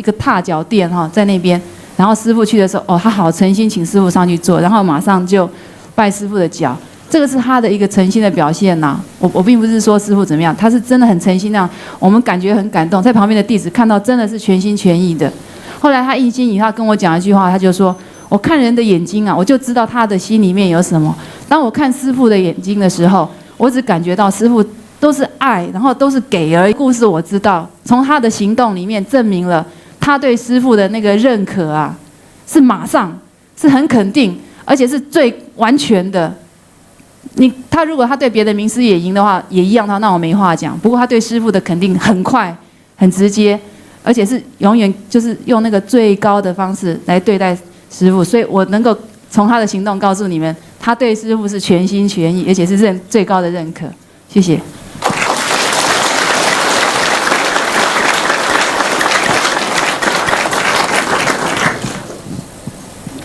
个踏脚垫哈，在那边。然后师父去的时候，他好诚心请师父上去坐，然后马上就拜师父的脚，这个是他的一个诚心的表现呐。我并不是说师父怎么样，他是真的很诚心那样，我们感觉很感动，在旁边的弟子看到真的是全心全意的。后来他一心以后跟我讲一句话，他就说：“我看人的眼睛啊，我就知道他的心里面有什么。当我看师父的眼睛的时候，我只感觉到师父都是爱，然后都是给而已。故事我知道，从他的行动里面证明了他对师父的那个认可啊，是马上，是很肯定，而且是最完全的。他如果他对别的名师也赢的话，也一样的话，那我没话讲。不过他对师父的肯定很快、很直接，而且是永远就是用那个最高的方式来对待师父。所以我能够从他的行动告诉你们，他对师父是全心全意，而且是最高的认可。谢谢。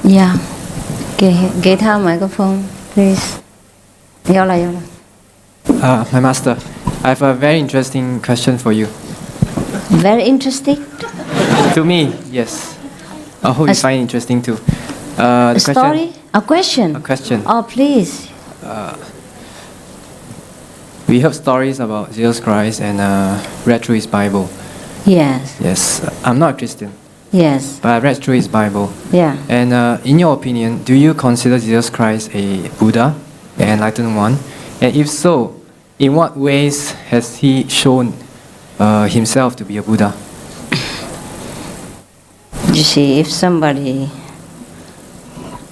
Yeah， 给他麦克风 ，please。有了。My master, I have a very interesting question for you. Very interesting. To me, yes. I hope you find it interesting too. A story? A question? A question. Oh, please. We heard stories about Jesus Christ and read through his Bible. Yes. Yes. I'm not a Christian. Yes. But I read through his Bible. Yeah. And in your opinion, do you consider Jesus Christ a Buddha, the enlightened one? And if so, in what ways has he shown himself to be a Buddha? You see, if somebody,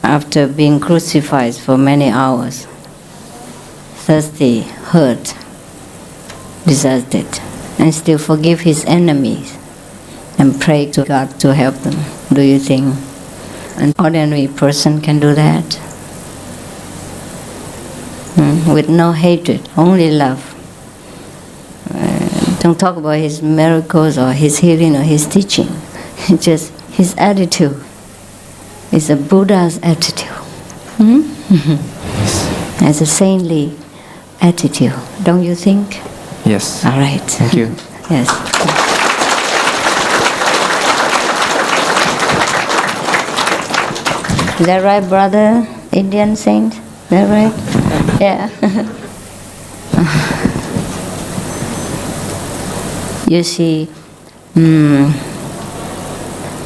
after being crucified for many hours, thirsty, hurt, deserted, and still forgive his enemies and pray to God to help them, do you think an ordinary person can do that? With no hatred, only love. Don't talk about his miracles or his healing or his teaching. Just his attitude is a Buddha's attitude. As a saintly attitude, don't you think? Yes. All right. Thank you. Yes. Is that right, brother? Indian saint? Is that right? Yeah. You see,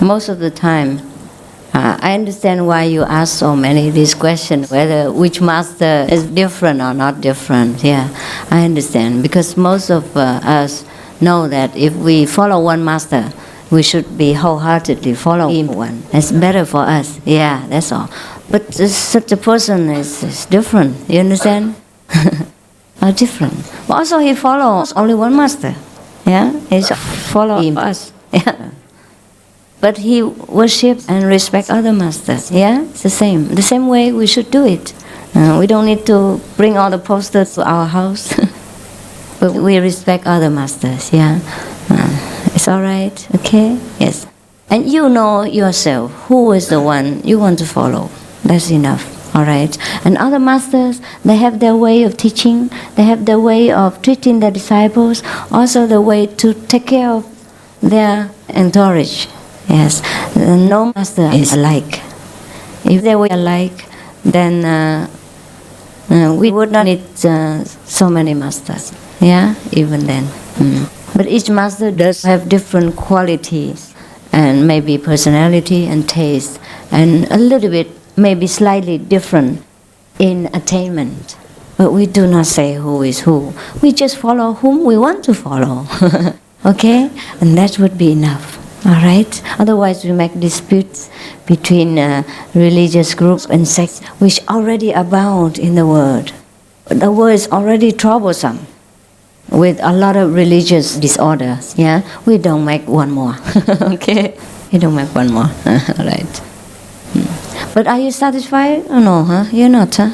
most of the time, I understand why you ask so many of these questions, whether which master is different or not different. Yeah, I understand, because most of us know that if we follow one master, we should be wholeheartedly following one. That's better for us. Yeah, that's all. But such a person is different. You understand? Are different. But also he follows only one master. Yeah, he's following us. Yeah. But he worships and respects other masters. Yeah, it's the same way we should do it. We don't need to bring all the posters to our house. But we respect other masters. Yeah, It's all right, okay? Yes. And you know yourself who is the one you want to follow. That's enough. All right. And other masters, they have their way of teaching. They have their way of treating their disciples. Also the way to take care of their entourage. Yes. No master is alike. If they were alike, then we would not need so many masters. Yeah, even then. But each master does have different qualities and maybe personality and taste and a little bit, maybe slightly different in attainment. But we do not say who is who. We just follow whom we want to follow. Okay? And that would be enough. All right? Otherwise we make disputes between religious groups and sects which already abound in the world. The world is already troublesome with a lot of religious disorders. Yeah? We don't make one more. Okay? We don't make one more. All right. But are you satisfied or no? Huh? You're not, huh?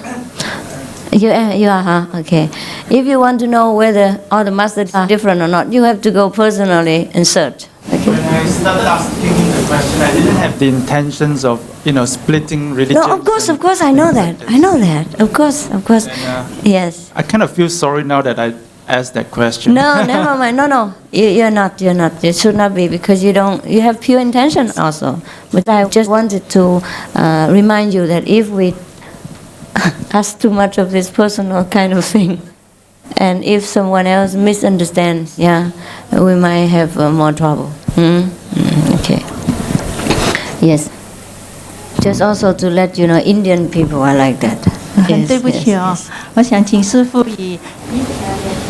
You are, huh? Okay. If you want to know whether all the masters are different or not, you have to go personally and search. Okay. When I started asking the question, I didn't have the intentions of, splitting religion. No, of course, I know that. I know that. Of course. And, yes. I kind of feel sorry now that I asked that question. No, never mind. No. You're not. You should not be, because you have pure intention also. But I just wanted to remind you that if we ask too much of this personal kind of thing, and if someone else misunderstands, we might have more trouble. Okay. Yes. Just also to let you know, Indian people are like that. 很对不起哦，我想请师父以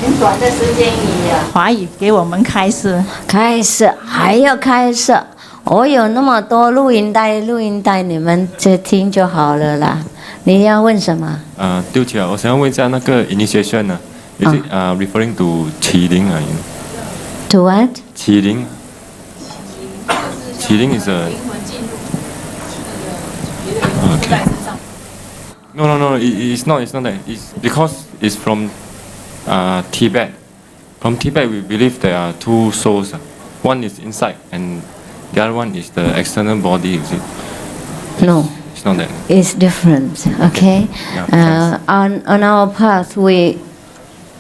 很短的时间以华语给我们开示。开示还要开示，我有那么多录音带，你们只听就好了啦。你要问什么？对不起啊，我想要问一下那个 initiation 呢，is it referring to 启灵啊？To what？ 启灵is a okay. No, it's not that. It's because it's from Tibet. From Tibet, we believe there are two souls. One is inside, and the other one is the external body. Is it? No. It's not that. It's different. Okay. On our path, we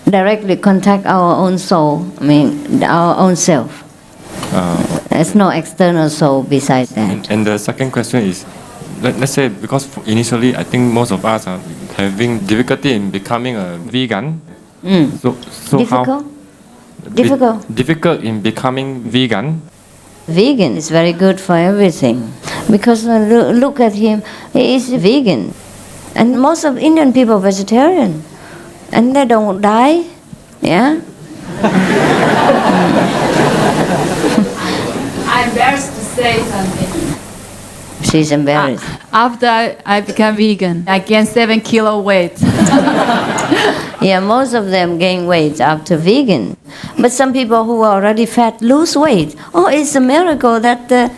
directly contact our own soul. I mean, our own self. There's no external soul besides that. And the second question is, let's say, because initially I think most of us are having difficulty in becoming a vegan. So difficult? How difficult in becoming vegan? Vegan is very good for everything, because look at him, he is vegan, and most of Indian people are vegetarian, and they don't die. Yeah. I'm embarrassed to say something. She's embarrassed. After I became vegan, I gained 7 kilo weight. Yeah, most of them gain weight after vegan. But some people who are already fat lose weight. Oh, it's a miracle that the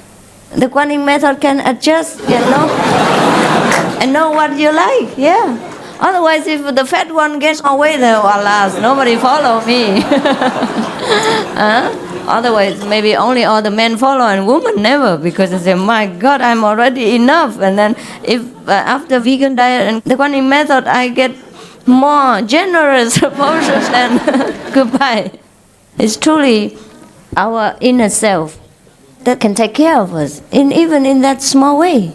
Kuan method can adjust, and know what you like. Yeah. Otherwise, if the fat one gets more weight, alas, nobody follow me. Otherwise, maybe only all the men follow and women never, because they say, my God, I'm already enough. And then if after vegan diet and the Kuan method, I get more generous portions, then goodbye. It's truly our inner self that can take care of us, even in that small way.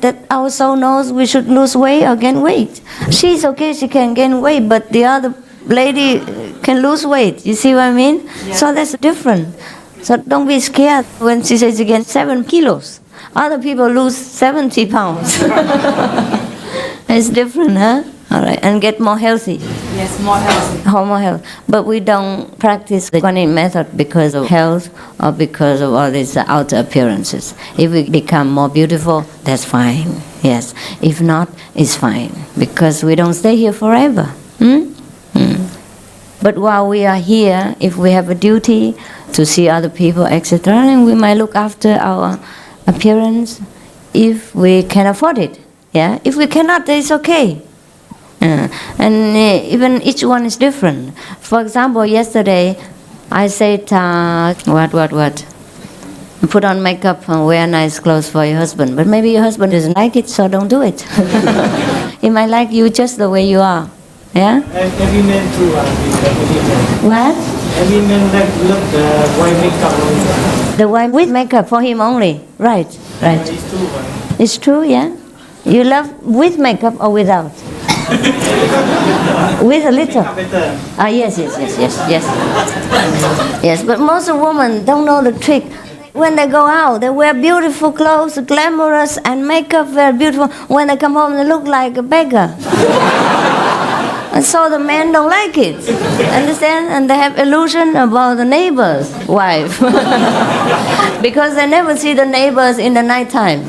That our soul knows we should lose weight or gain weight. She's okay, she can gain weight, but the other lady can lose weight. You see what I mean? Yeah. So that's different. So don't be scared when she says she gains 7 kilos. Other people lose 70 pounds. It's different, huh? All right, and get more healthy. Yes, more healthy. More health. But we don't practice the Kuan method because of health or because of all these outer appearances. If we become more beautiful, that's fine. Yes. If not, it's fine, because we don't stay here forever. But while we are here, if we have a duty to see other people, etc., then we might look after our appearance if we can afford it. Yeah. If we cannot, then it's okay. And even each one is different. For example, yesterday I say, what? Put on makeup and wear nice clothes for your husband. But maybe your husband doesn't like it, so don't do it. He might like you just the way you are. Yeah? Every man too, What? Every man look the white makeup. The white with makeup for him only. Right. It's true. It's true, yeah? You love with makeup or without? With a little. Yes. Yes, but most women don't know the trick. When they go out, they wear beautiful clothes, glamorous, and makeup very beautiful. When they come home, they look like a beggar. And so the men don't like it. Understand? And they have illusion about the neighbor's wife. Because they never see the neighbors in the nighttime.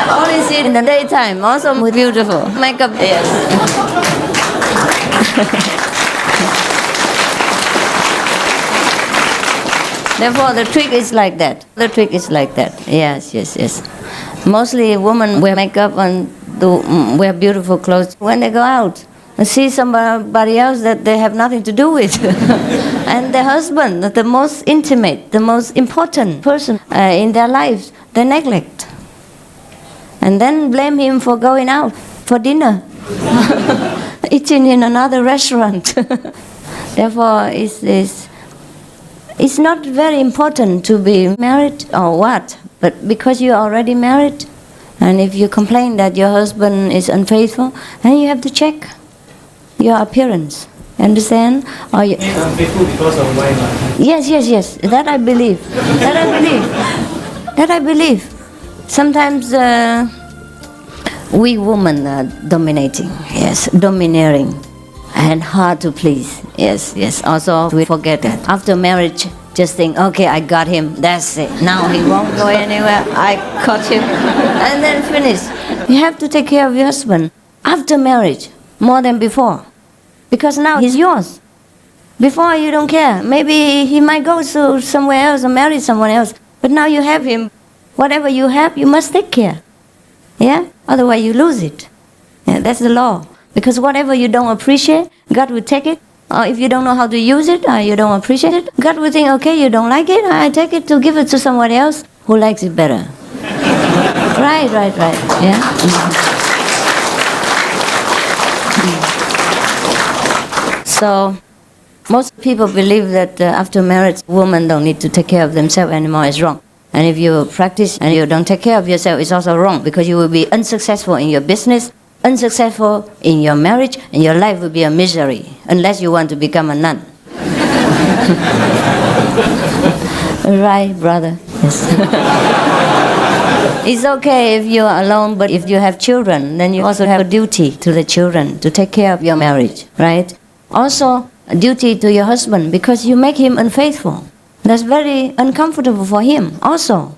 Only see it in the daytime. Also beautiful. Makeup, yes. Therefore, the trick is like that. Yes. Mostly women wear makeup and wear beautiful clothes when they go out and see somebody else that they have nothing to do with. And their husband, the most intimate, the most important person in their lives, they neglect. And then blame him for going out for dinner, eating in another restaurant. Therefore, it's not very important to be married or what, but because you're already married, and if you complain that your husband is unfaithful, then you have to check your appearance. Understand? Or you... Unfaithful because of wife. Yes. That I believe. Sometimes we women are dominating. Yes, domineering. And hard to please. Yes. Also, we forget that. After marriage, just think, okay, I got him, that's it. Now he won't go anywhere, I caught him. And then finish. You have to take care of your husband after marriage, more than before. Because now he's yours. Before, you don't care. Maybe he might go to somewhere else or marry someone else. But now you have him. Whatever you have, you must take care. Yeah? Otherwise, you lose it. Yeah, that's the law. Because whatever you don't appreciate, God will take it. Or if you don't know how to use it, or you don't appreciate it, God will think, okay, you don't like it, I take it to give it to someone else who likes it better. Right. Yeah. So, most people believe that after marriage, women don't need to take care of themselves anymore. It's wrong. And if you practice and you don't take care of yourself, it's also wrong, because you will be unsuccessful in your business, unsuccessful in your marriage, and your life will be a misery, unless you want to become a nun. Right, brother? Yes. It's okay if you are alone, but if you have children, then you also have a duty to the children to take care of your marriage, right? Also, a duty to your husband, because you make him unfaithful. That's very uncomfortable for him also,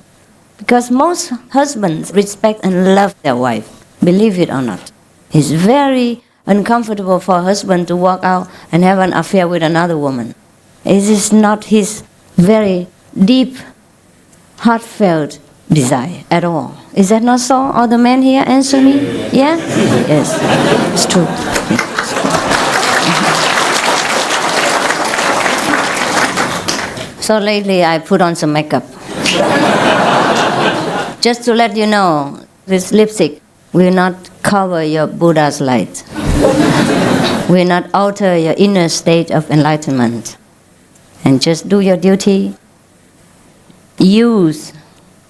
because most husbands respect and love their wife, believe it or not. It's very uncomfortable for a husband to walk out and have an affair with another woman. It is not his very deep, heartfelt desire at all. Is that not so? All the men here answer me? Yeah? Yes. It's true. So lately I put on some makeup. Just to let you know, this lipstick will not cover your Buddha's light. Will not alter your inner state of enlightenment. And just do your duty. Use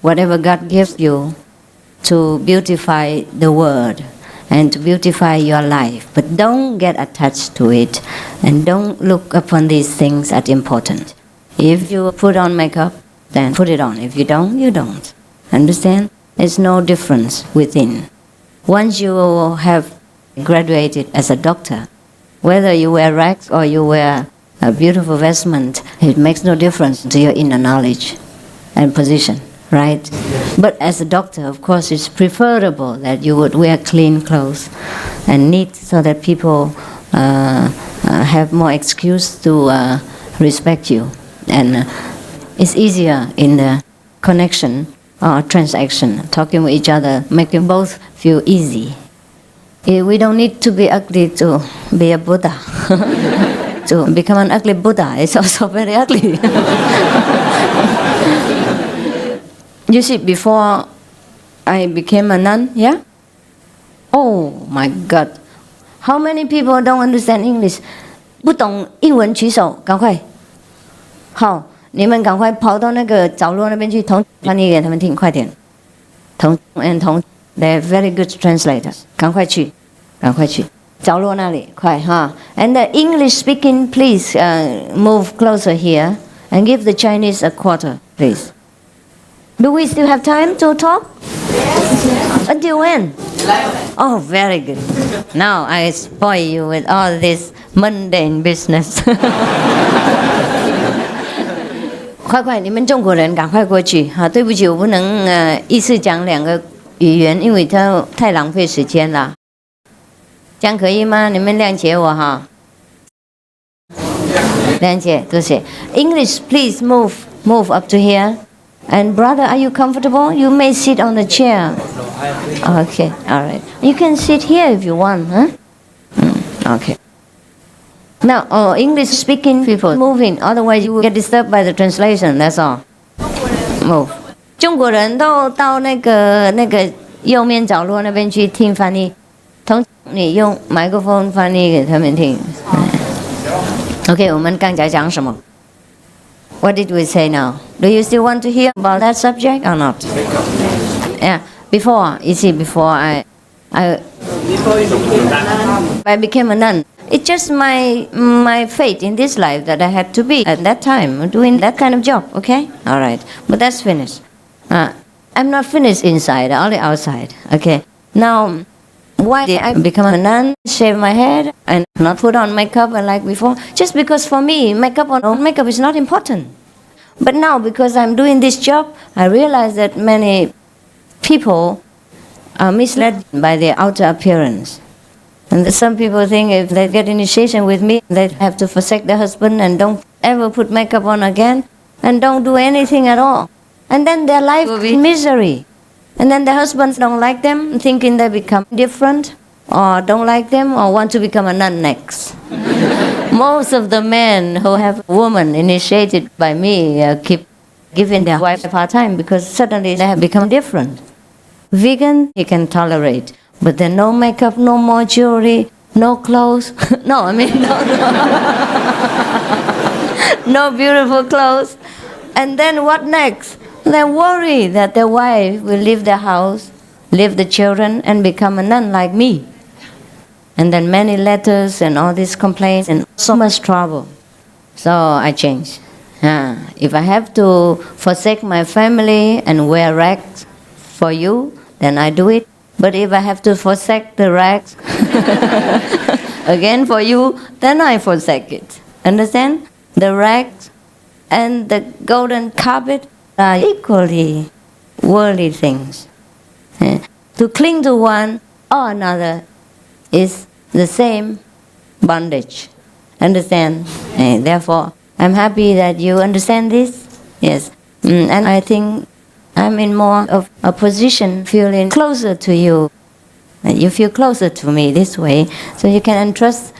whatever God gives you to beautify the world and to beautify your life. But don't get attached to it, and don't look upon these things as important. If you put on makeup, then put it on. If you don't, you don't. Understand? There's no difference within. Once you have graduated as a doctor, whether you wear rags or you wear a beautiful vestment, it makes no difference to your inner knowledge and position, right? But as a doctor, of course, it's preferable that you would wear clean clothes and neat, so that people have more excuse to respect you. And it's easier in the connection or transaction, talking with each other, making both feel easy. We don't need to be ugly to be a Buddha. to become an ugly Buddha. It's also very ugly. You see, before I became a nun, yeah? Oh my God. How many people don't understand English? 不懂英文举手，赶快。好，你们赶快跑到那个角落那边去，同翻译给他们听，快点。同 they're very good translators. 赶快去，赶快去。角落那里，快哈。And the English speaking, please move closer here and give the Chinese a quarter, please. Do we still have time to talk? Yes. Until when? 11. Oh, very good. Now I spoil you with all this mundane business. 快快，你们中国人赶快过去哈！对不起，我不能一次讲2个语言，因为它太浪费时间了。这样可以吗？你们谅解我哈。谅解，多谢。English, please move up to here. And brother, are you comfortable? You may sit on the chair. Okay, all right. You can sit here if you want, huh? Okay. Now, English-speaking people moving, otherwise you will get disturbed by the translation. That's all. Move. 中国人都到那个右面角落那边去听翻译，同你用麦克风翻译给他们听。Okay, 我们刚才讲什么？ What did we say now? Do you still want to hear about that subject or not? Yeah. Before, you see, before I became a nun. It's just my fate in this life that I had to be at that time doing that kind of job. Okay, all right. But that's finished. I'm not finished inside, only outside. Okay. Now, why did I become a nun? Shave my head and not put on makeup like before? Just because for me, makeup or no makeup is not important. But now, because I'm doing this job, I realize that many people are misled by their outer appearance. And some people think if they get initiation with me, they have to forsake their husband and don't ever put makeup on again and don't do anything at all. And then their life will be misery. And then their husbands don't like them, thinking they become different, or don't like them, or want to become a nun next. Most of the men who have a woman initiated by me keep giving their wife a hard time because suddenly they have become different. Vegan, he can tolerate, but then no makeup, no more jewelry, no clothes. No beautiful clothes. And then what next? They worry that their wife will leave their house, leave the children, and become a nun like me. And then many letters and all these complaints and so much trouble. So I changed. If I have to forsake my family and wear rags for you, then I do it. But if I have to forsake the rags again for you, then I forsake it. Understand? The rags and the golden carpet are equally worldly things. To cling to one or another is the same bondage. Understand? Therefore, I'm happy that you understand this. Yes. And I think I'm in more of a position feeling closer to you. You feel closer to me this way, so you can entrust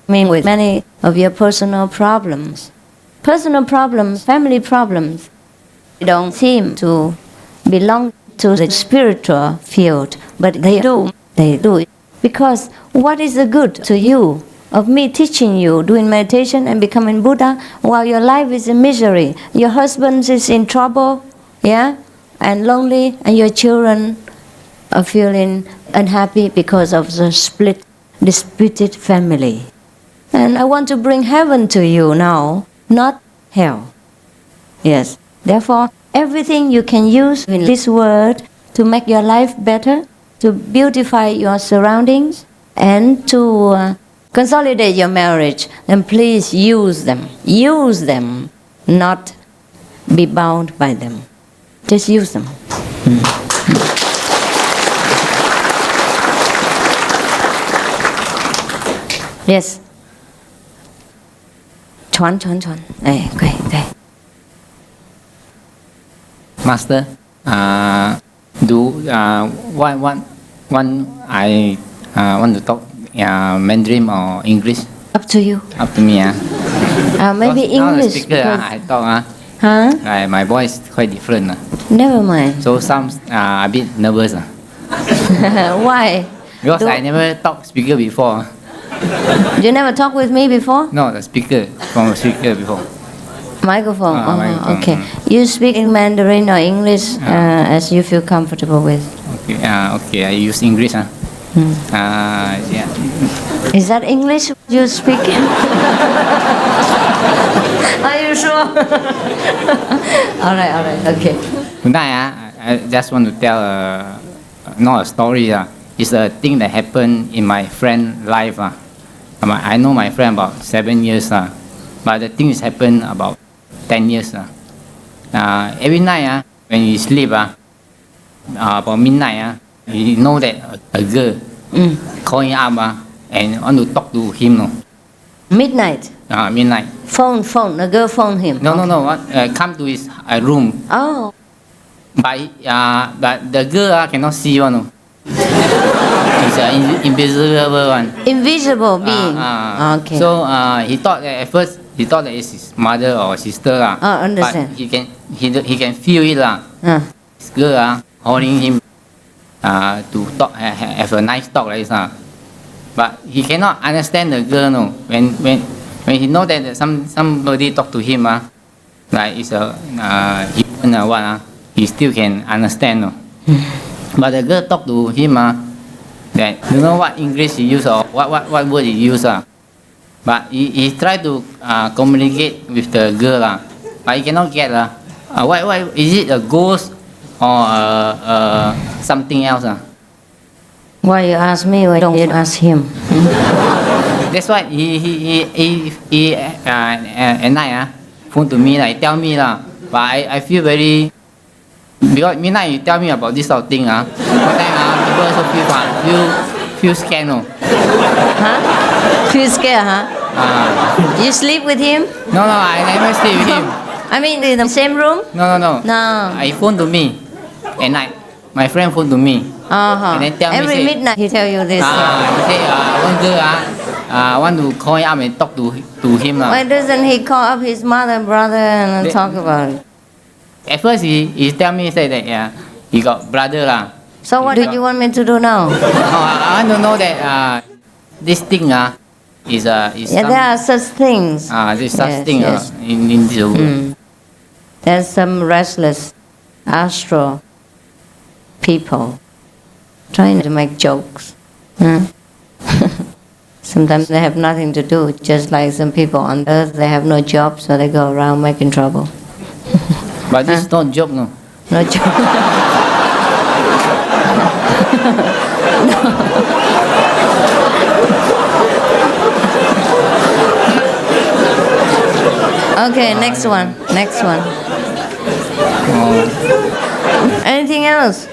me with many of your personal problems. Personal problems, family problems, don't seem to belong to the spiritual field, but they do. They do. Because what is the good to you of me teaching you, doing meditation and becoming Buddha, while your life is in misery, your husband is in trouble, yeah, and lonely, and your children are feeling unhappy because of the disputed family. And I want to bring heaven to you now, not hell. Yes. Therefore, everything you can use in this word to make your life better, to beautify your surroundings, and to consolidate your marriage, then please use them. Use them, not be bound by them. Just use them. Yes. 传。哎，对。Master, one I want to talk Mandarin or English. Up to you. Up to me. Maybe Because now the English. speaker, because- I talk, Huh? my voice quite different. Never mind. So some a bit nervous. Why? Because I never talk speaker before. You never talked with me before? No, the speaker, from the speaker before. Microphone. Microphone, Okay. You speak in Mandarin or English as you feel comfortable with. Okay, okay, I use English. Yeah. Is that English you're speaking? Are you sure? all right, okay. Tonight, I just want to tell not a story. It's a thing that happened in my friend's life. I know my friend about 7 years, but the thing is happened about 10 years. Every night, when you sleep, about midnight, you know that a girl calling up and want to talk to him. No? Midnight. Midnight. Phone. The girl phoned him. No. Come to his room. Oh. But the girl cannot see one. No? It's an invisible one. Invisible being. Okay. So he thought that at first he thought that it's his mother or sister. Understand. But he can feel it. This girl holding him to talk, have a nice talk like this. But he cannot understand the girl. No. When he know that somebody talk to him, like it's a human or what, he still can understand. No. But the girl talk to him, that you know what English he use or what word he use. But he try to communicate with the girl, but he cannot get. Why is it a ghost or something else? Why you ask me? Why don't you ask him? That's why he at night phone to me like tell me but I feel very, because midnight you tell me about this sort of thing one time people also feel scared. No. Feel scared, You sleep with him? No, I never sleep with him. I mean in the same room? No. No. He phone to me at night. My friend phone to me. And then tell Every me, midnight he tell you this. He say one girl want to call him up and talk to him. Why doesn't he call up his mother, brother, and talk about it? At first he tell me, say that he got brother. So what do you want me to do now? I want to know that this thing is Yeah, there are such things. There's such Yes, thing yes. in this world. There's some restless astral people trying to make jokes. Sometimes they have nothing to do, just like some people on earth, they have no job, so they go around making trouble. But this is not joke, no. No joke. Okay, next one. Anything else?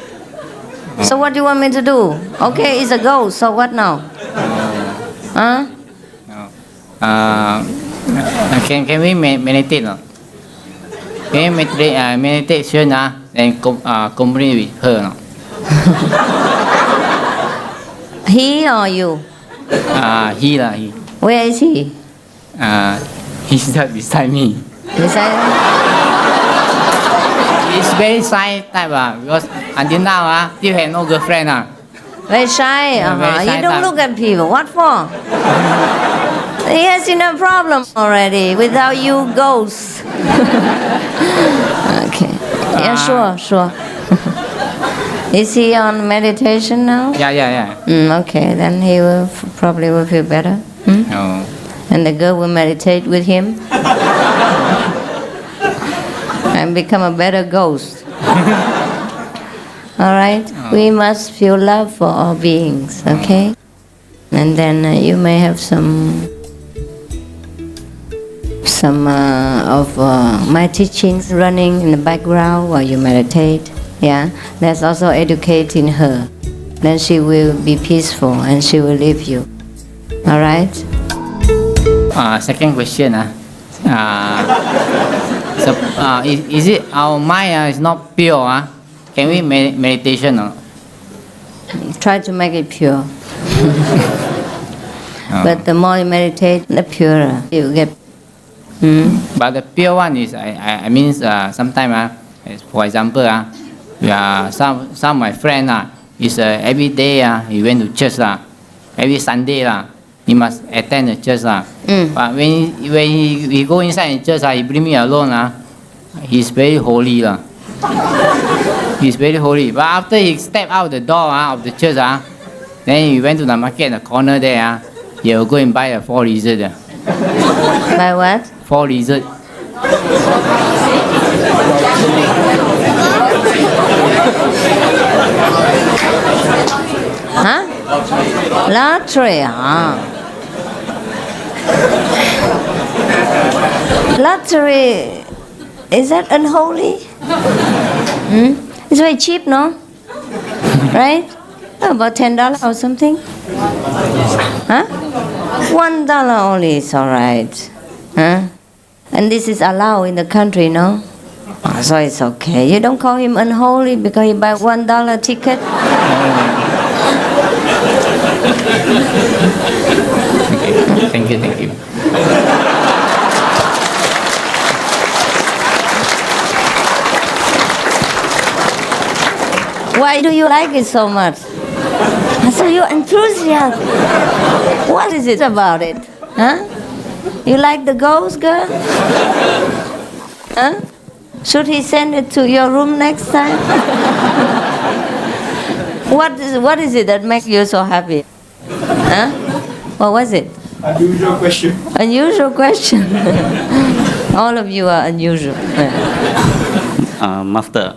So what do you want me to do? Okay, it's a ghost, so what now? Can we meditate? No? Can we meditation and communicate with her? No? He or you? He. Where is he? He's just beside me. He's very shy type because until now still have no girlfriend. Very shy. Very shy You don't type. look at people. What for? He has enough problem already without you ghosts. Okay. Yeah, sure. Is he on meditation now? Yeah. Okay, then he will probably will feel better. No. And the girl will meditate with him and become a better ghost. All right? We must feel love for all beings, okay? And then you may have some of my teachings running in the background while you meditate. Yeah, that's also educating her. Then she will be peaceful and she will leave you. All right? Second question. So, is it our mind is not pure? Can we meditation? Try to make it pure. But the more you meditate, the purer you get. But the pure one is, I mean, sometimes, for example, some of my friend is every day he went to church every Sunday he must attend the church But when he go inside the church he bring me alone he's very holy He's very holy. But after he stepped out the door of the church then he went to the market in the corner there he will go and buy a 4 lizard. Buy what? 4 lizard. Huh? Lottery, Lottery, is that unholy? It's very cheap, no? Right? About $10 or something? Huh? $1 only is alright. Huh? And this is allowed in the country, no? So it's okay. You don't call him unholy because he buy $1 ticket. Thank you. Why do you like it so much? So you're enthusiastic. What is it about it? Huh? You like the ghost, girl? Huh? Should he send it to your room next time? What is it that makes you so happy? Huh? What was it? Unusual question. Unusual question. All of you are unusual. Master,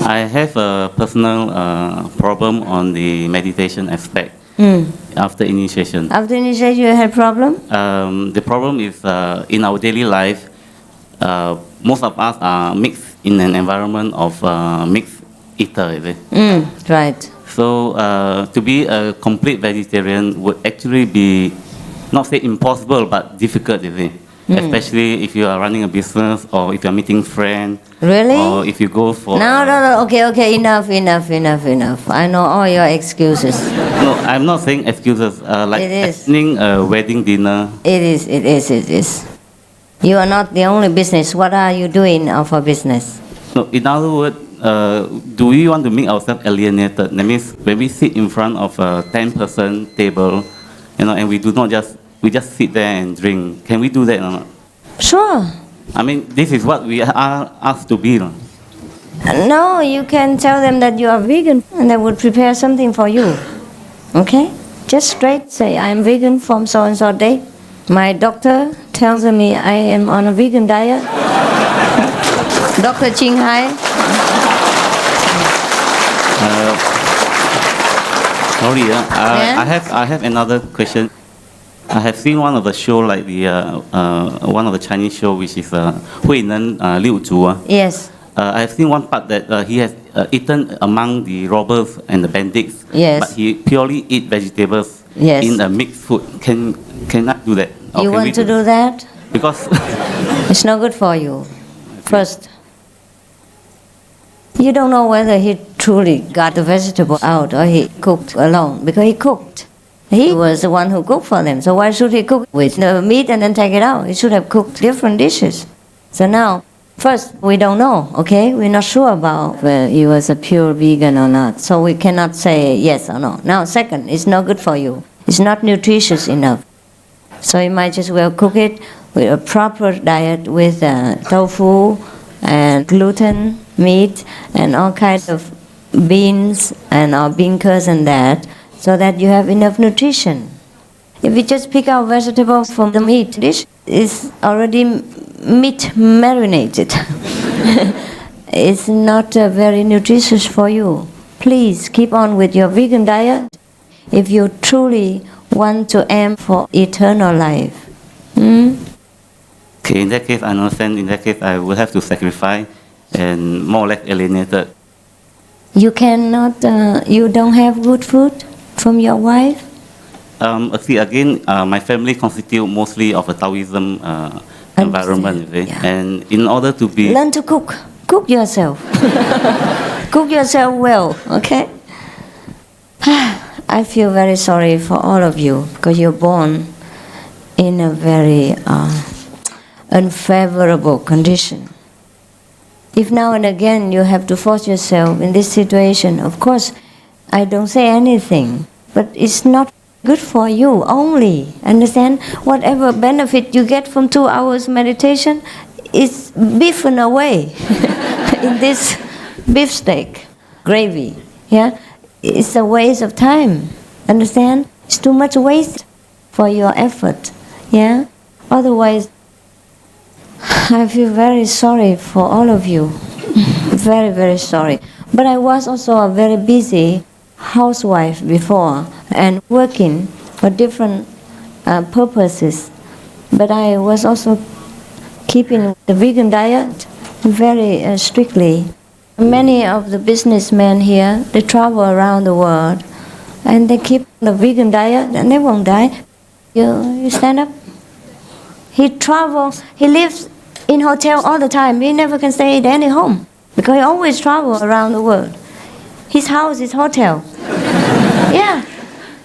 I have a personal problem on the meditation aspect after initiation. After initiation, you had problem? The problem is in our daily life, most of us are mixed in an environment of mixed eater, is it? Right. So to be a complete vegetarian would actually be, not say impossible, but difficult, is it? Especially if you are running a business or if you are meeting friends. Really? Or if you go for... No. Okay. Enough. I know all your excuses. No, I'm not saying excuses. Like attending a wedding dinner. It is. You are not the only business. What are you doing for business? No, in other words, do we want to make ourselves alienated? That means when we sit in front of a 10-person table, and we just sit there and drink. Can we do that or not? Sure. I mean, this is what we are asked to be. No, you can tell them that you are vegan and they would prepare something for you. Okay? Just straight say, I am vegan from so and so day. My doctor tells me I am on a vegan diet. Dr. Ching, hi. Sorry, I have another question. I have seen one of the show, like the one of the Chinese show, which is Hui Nen Liu Zhu. Yes. I have seen one part that he has eaten among the robbers and the bandits. Yes. But he purely eat vegetables in a mixed food. Can I do that? You want to do that? Because it's not good for you. First, you don't know whether he truly got the vegetable out or he cooked alone, because he cooked. He was the one who cooked for them. So why should he cook with the meat and then take it out? He should have cooked different dishes. So now, first, we don't know, okay? We're not sure about whether he was a pure vegan or not. So we cannot say yes or no. Now, second, it's not good for you. It's not nutritious enough. So you might just well cook it with a proper diet with tofu and gluten, meat, and all kinds of beans and bean curds and that, so that you have enough nutrition. If you just pick out vegetables from the meat dish, it's already meat marinated. It's not very nutritious for you. Please keep on with your vegan diet if you truly want to aim for eternal life. Okay, in that case, I understand. In that case, I will have to sacrifice and more or less alienated. You cannot, you don't have good food from your wife? See, again, my family constitutes mostly of a Taoism environment. And in order to be... Learn to cook. Cook yourself. Cook yourself well, okay? I feel very sorry for all of you because you're born in a very unfavorable condition. If now and again you have to force yourself in this situation, of course, I don't say anything, but it's not good for you only. Understand? Whatever benefit you get from 2 hours meditation is beefen away in this beefsteak gravy. Yeah, it's a waste of time. Understand? It's too much waste for your effort. Yeah. Otherwise, I feel very sorry for all of you. Very, very sorry. But I was also a very busy housewife before and working for different purposes. But I was also keeping the vegan diet very strictly. Many of the businessmen here, they travel around the world and they keep the vegan diet and they won't die. You stand up. He travels, he lives in hotel all the time. He never can stay at any home because he always travels around the world. His house is hotel. Yeah,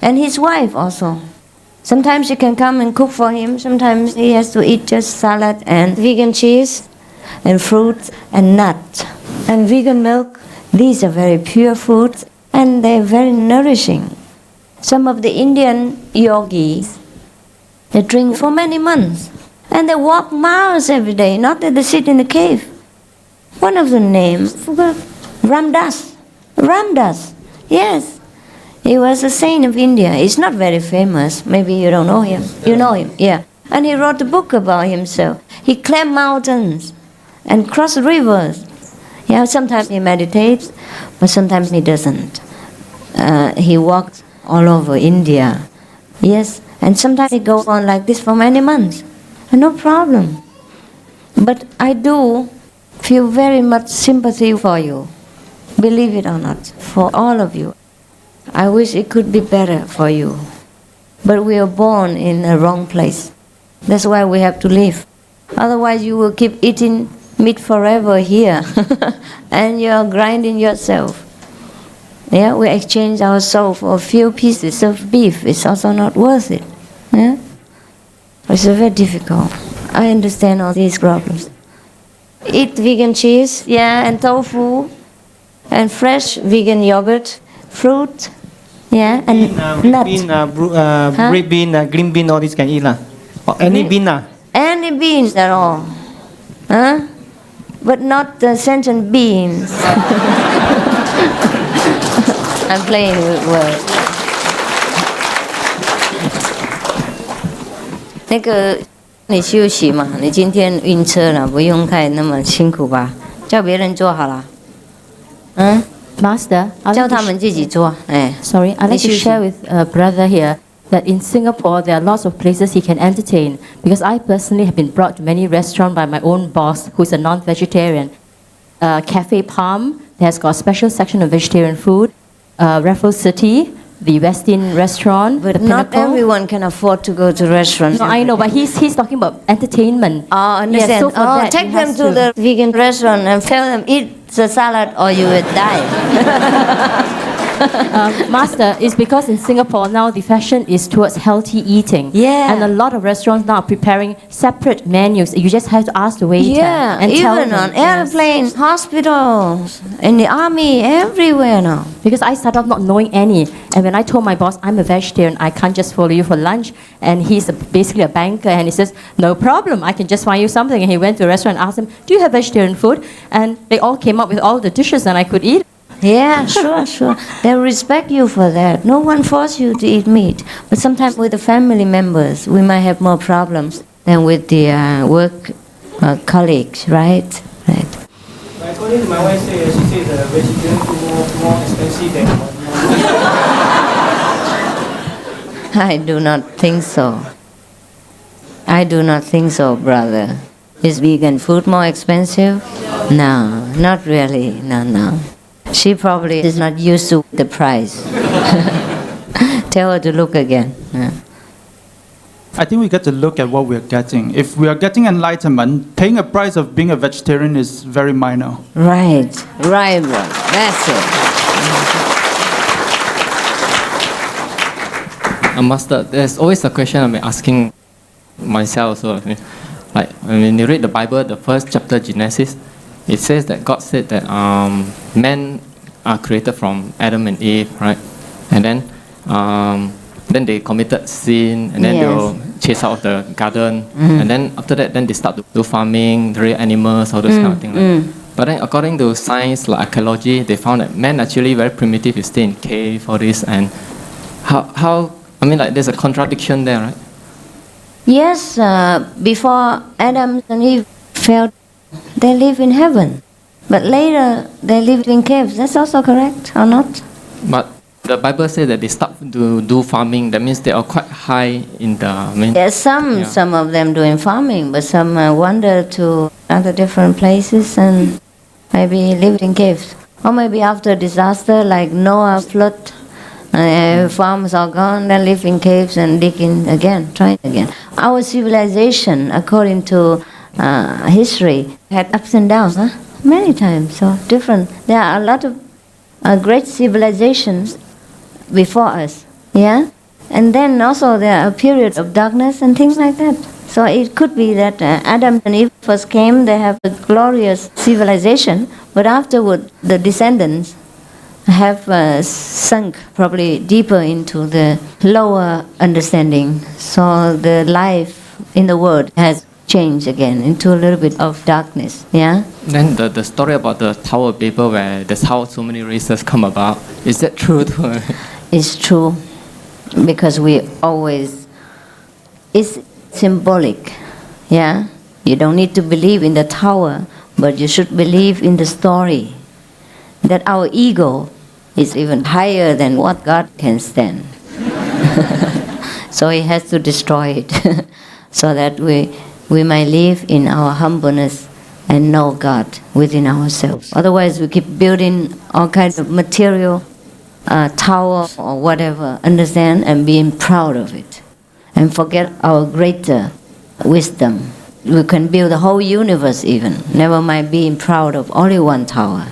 and his wife also. Sometimes she can come and cook for him. Sometimes he has to eat just salad and vegan cheese and fruits and nuts and vegan milk. These are very pure foods and they're very nourishing. Some of the Indian yogis, they drink for many months and they walk miles every day, not that they sit in a cave. One of the names, Ramdas. Ramdas, yes. He was a saint of India. He's not very famous. Maybe you don't know him. You know him, yeah. And he wrote a book about himself. He climbed mountains and crossed rivers. Yeah, sometimes he meditates, but sometimes he doesn't. He walks all over India. Yes, and sometimes he goes on like this for many months. And no problem. But I do feel very much sympathy for you. Believe it or not, for all of you. I wish it could be better for you. But we are born in a wrong place. That's why we have to live. Otherwise you will keep eating meat forever here. And you're grinding yourself. Yeah, we exchange our soul for a few pieces of beef. It's also not worth it. Yeah? It's very difficult. I understand all these problems. Eat vegan cheese, yeah, and tofu, and fresh vegan yogurt, fruit, yeah, and nuts. Red bean, green bean, all this can eat lah. Any bean lah. Any beans at all, huh? But not the sentient beans. I'm playing with words. 那个，你休息嘛？你今天晕车了，不用太那么辛苦吧？叫别人做好了。嗯 Master, 叫他们自己做。哎 Sorry, I'd like to share with a brother here that in Singapore there are lots of places he can entertain. Because I personally have been brought to many restaurants by my own boss, who is a non-vegetarian. Cafe Palm, that has got a special section of vegetarian food. Raffles City, the Westin restaurant. But not everyone can afford to go to restaurants. No, I know, but he's talking about entertainment. Oh, understand. Yes, so for that, take them to the vegan restaurant and tell them eat the salad or you will die. Master, it's because in Singapore now the fashion is towards healthy eating. Yeah. And a lot of restaurants now are preparing separate menus. You just have to ask the waiter. Yeah, and tell even them. on airplanes, hospitals, in the army, everywhere now. Because I started off not knowing any. And when I told my boss, I'm a vegetarian, I can't just follow you for lunch. And he's basically a banker. And he says, no problem, I can just find you something. And he went to a restaurant and asked him, do you have vegetarian food? And they all came up with all the dishes and I could eat. Yeah, sure. They respect you for that. No one forces you to eat meat. But sometimes with the family members, we might have more problems than with the work colleagues, right? Right. According to my wife, she says the vegetarian food more expensive than I do not think so. I do not think so, brother. Is vegan food more expensive? No, not really. No. She probably is not used to the price. Tell her to look again. Yeah. I think we got to look at what we're getting. If we are getting enlightenment, paying a price of being a vegetarian is very minor. Right, bro. That's it. Master, there's always a question I'm asking. myself also. Like when you read the Bible, the first chapter, Genesis, it says that God said that men are created from Adam and Eve, right? And then they committed sin, and then they were chased out of the garden. And then after that, then they start to do farming, rear animals, all those kind of things. Right? But then according to science, like archaeology, they found that men actually very primitive. You stay in cave, all this, and how I mean, like there's a contradiction there, right? Yes, before Adam and Eve fell, they live in heaven. But later, they lived in caves. That's also correct, or not? But the Bible says that they stopped to do farming. That means they are quite high in the... I mean, yes, some of them doing farming, but some wander to other different places and maybe lived in caves. Or maybe after disaster like Noah flood, farms are gone, then live in caves and dig in again, try it again. Our civilization, according to history, had ups and downs, many times, so different. There are a lot of great civilizations before us, yeah? And then also there are periods of darkness and things like that. So it could be that Adam and Eve first came, they have a glorious civilization, but afterward the descendants have sunk probably deeper into the lower understanding. So the life in the world has changed again into a little bit of darkness. Yeah. Then the story about the Tower of Babel, where that's how so many races come about. Is that true? It's true, because we always. It's symbolic. Yeah. You don't need to believe in the tower, but you should believe in the story. That our ego is even higher than what God can stand. So He has to destroy it so that we might live in our humbleness and know God within ourselves. Otherwise, we keep building all kinds of material tower or whatever, understand, and being proud of it, and forget our greater wisdom. We can build the whole universe even, never mind being proud of only one tower.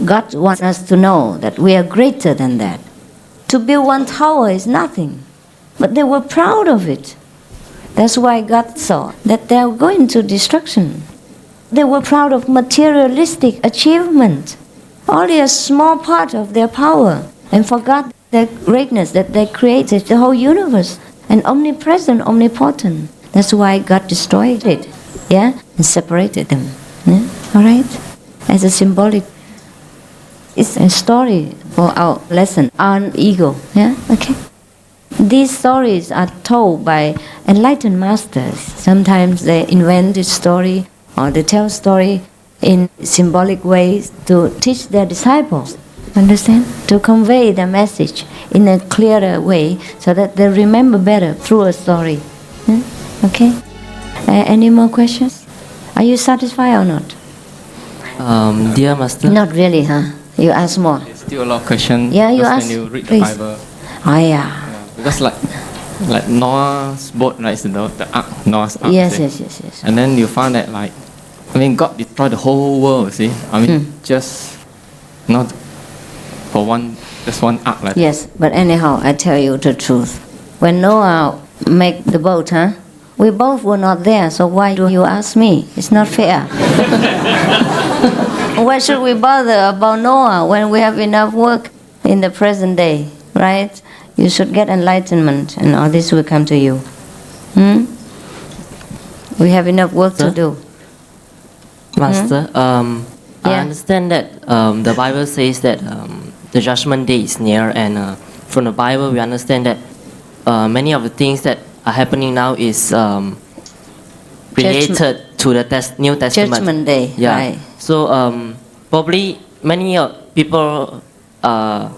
God wants us to know that we are greater than that. To build one tower is nothing, but they were proud of it. That's why God saw that they are going to destruction. They were proud of materialistic achievement, only a small part of their power, and forgot their greatness, that they created the whole universe, and omnipresent, omnipotent. That's why God destroyed it, yeah, and separated them. Yeah? All right, as a symbolic. It's a story for our lesson on ego. Yeah, okay. These stories are told by enlightened masters. Sometimes they invent a story or they tell story in symbolic ways to teach their disciples. Understand? To convey the message in a clearer way so that they remember better through a story. Yeah? Okay. Any more questions? Are you satisfied or not? Dear Master. Not really, huh? You ask more. There's still a lot of questions. Yeah, you ask. When you read please. the Bible. Oh yeah. Because like Noah's boat, right? So the ark, Noah's ark. Yes, yes. And then you find that God destroyed the whole world. See, just not for just one ark. Like yes, but anyhow, I tell you the truth. When Noah made the boat, we both were not there. So why do you ask me? It's not fair. Why should we bother about Noah when we have enough work in the present day, right? You should get enlightenment, and all this will come to you. We have enough work to do. Master, I understand that the Bible says that the judgment day is near, and from the Bible we understand that many of the things that are happening now is related to the New Testament. Judgment day, right. So probably many people are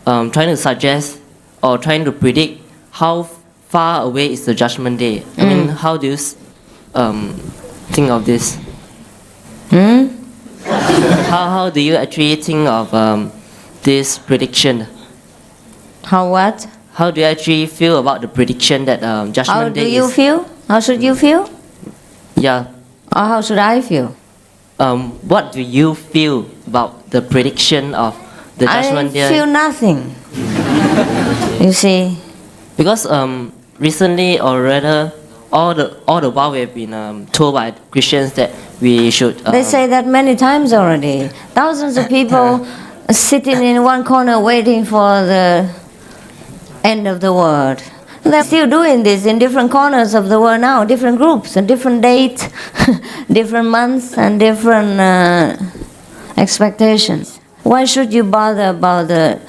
trying to suggest or trying to predict how far away is the judgment day. I mean, how do you think of this? How do you actually think of this prediction? How what? How do you actually feel about the prediction that judgment day is? How do you feel? How should you feel? Yeah. Or how should I feel? What do you feel about the prediction of the judgment day? I feel nothing. You see? Because recently, or rather all the while we have been told by Christians that we should. They say that many times already. Thousands of people sitting in one corner waiting for the end of the world. They're still doing this in different corners of the world now, different groups and different dates, different months and different expectations. Why should you bother about the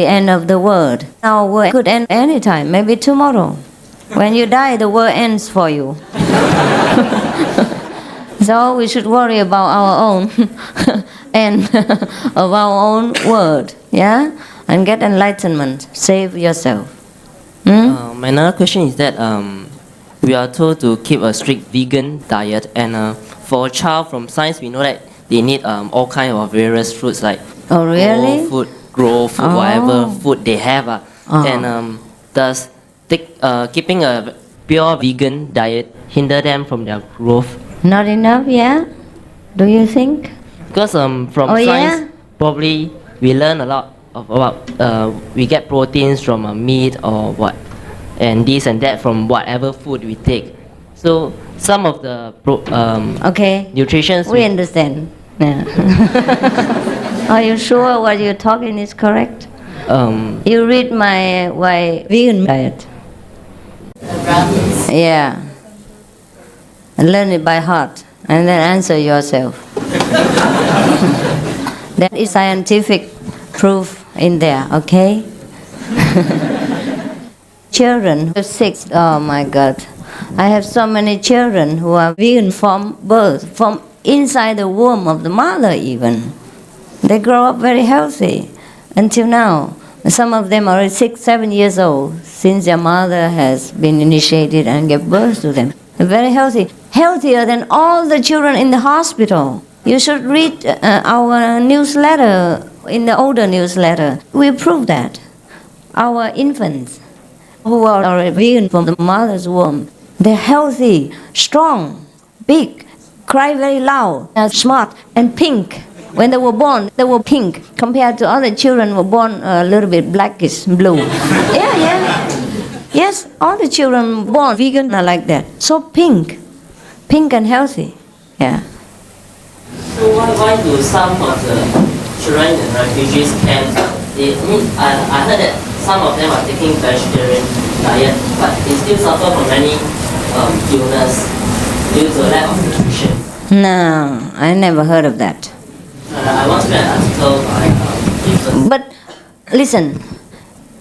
end of the world? Our world could end anytime, maybe tomorrow. When you die, the world ends for you. So we should worry about our own end of our own world, yeah? And get enlightenment, save yourself. My another question is that we are told to keep a strict vegan diet, and for a child from science, we know that they need all kinds of various fruits like really? Grow food, whatever food they have. And does keeping a pure vegan diet hinder them from their growth? Not enough, yeah? Do you think? Because from science, probably we learn a lot about we get proteins from meat or what, and this and that from whatever food we take. So some of the nutrition we understand. Yeah. Are you sure what you're talking is correct? You read my vegan diet. Yeah. And learn it by heart and then answer yourself. There is scientific proof in there, okay? Children who are sick, oh my God. I have so many children who are vegan from birth, from inside the womb of the mother even. They grow up very healthy until now. Some of them are 6, 7 years old since their mother has been initiated and gave birth to them. They're very healthy, healthier than all the children in the hospital. You should read our newsletter, in the older newsletter. We prove that. Our infants who are vegan from the mother's womb, they're healthy, strong, big, cry very loud, smart, and pink. When they were born, they were pink compared to other children who were born a little bit blackish, blue. Yeah. Yes, all the children born vegan are like that. So pink and healthy. Yeah. So why do some of the children in refugees camps, I heard that some of them are taking vegetarian diet, but they still suffer from many illness due to lack of nutrition? No, I never heard of that. I once read an article by But listen,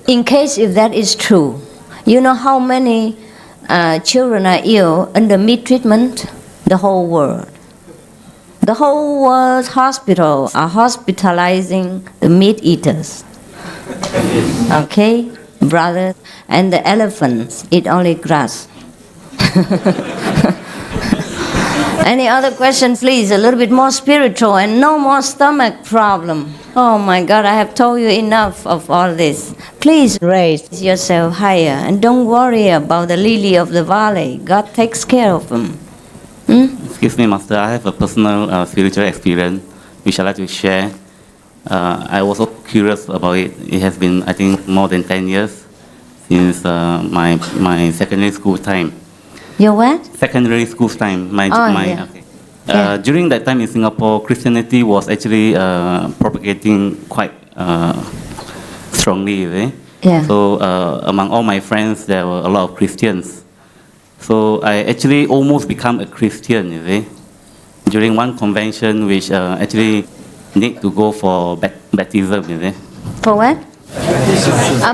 in case if that is true, you know how many children are ill under meat treatment? The whole world. The whole world's hospitals are hospitalizing the meat eaters. Okay, brothers? And the elephants eat only grass. Any other questions, please? A little bit more spiritual and no more stomach problem. Oh my God, I have told you enough of all this. Please raise yourself higher and don't worry about the lily of the valley. God takes care of them. Excuse me, Master. I have a personal spiritual experience which I'd like to share. I was also curious about it. It has been, I think, more than 10 years since my secondary school time. Your what? Secondary school time. During that time in Singapore, Christianity was actually propagating quite strongly. Yeah. So among all my friends, there were a lot of Christians. So I actually almost become a Christian. During one convention, which actually need to go for baptism. For what?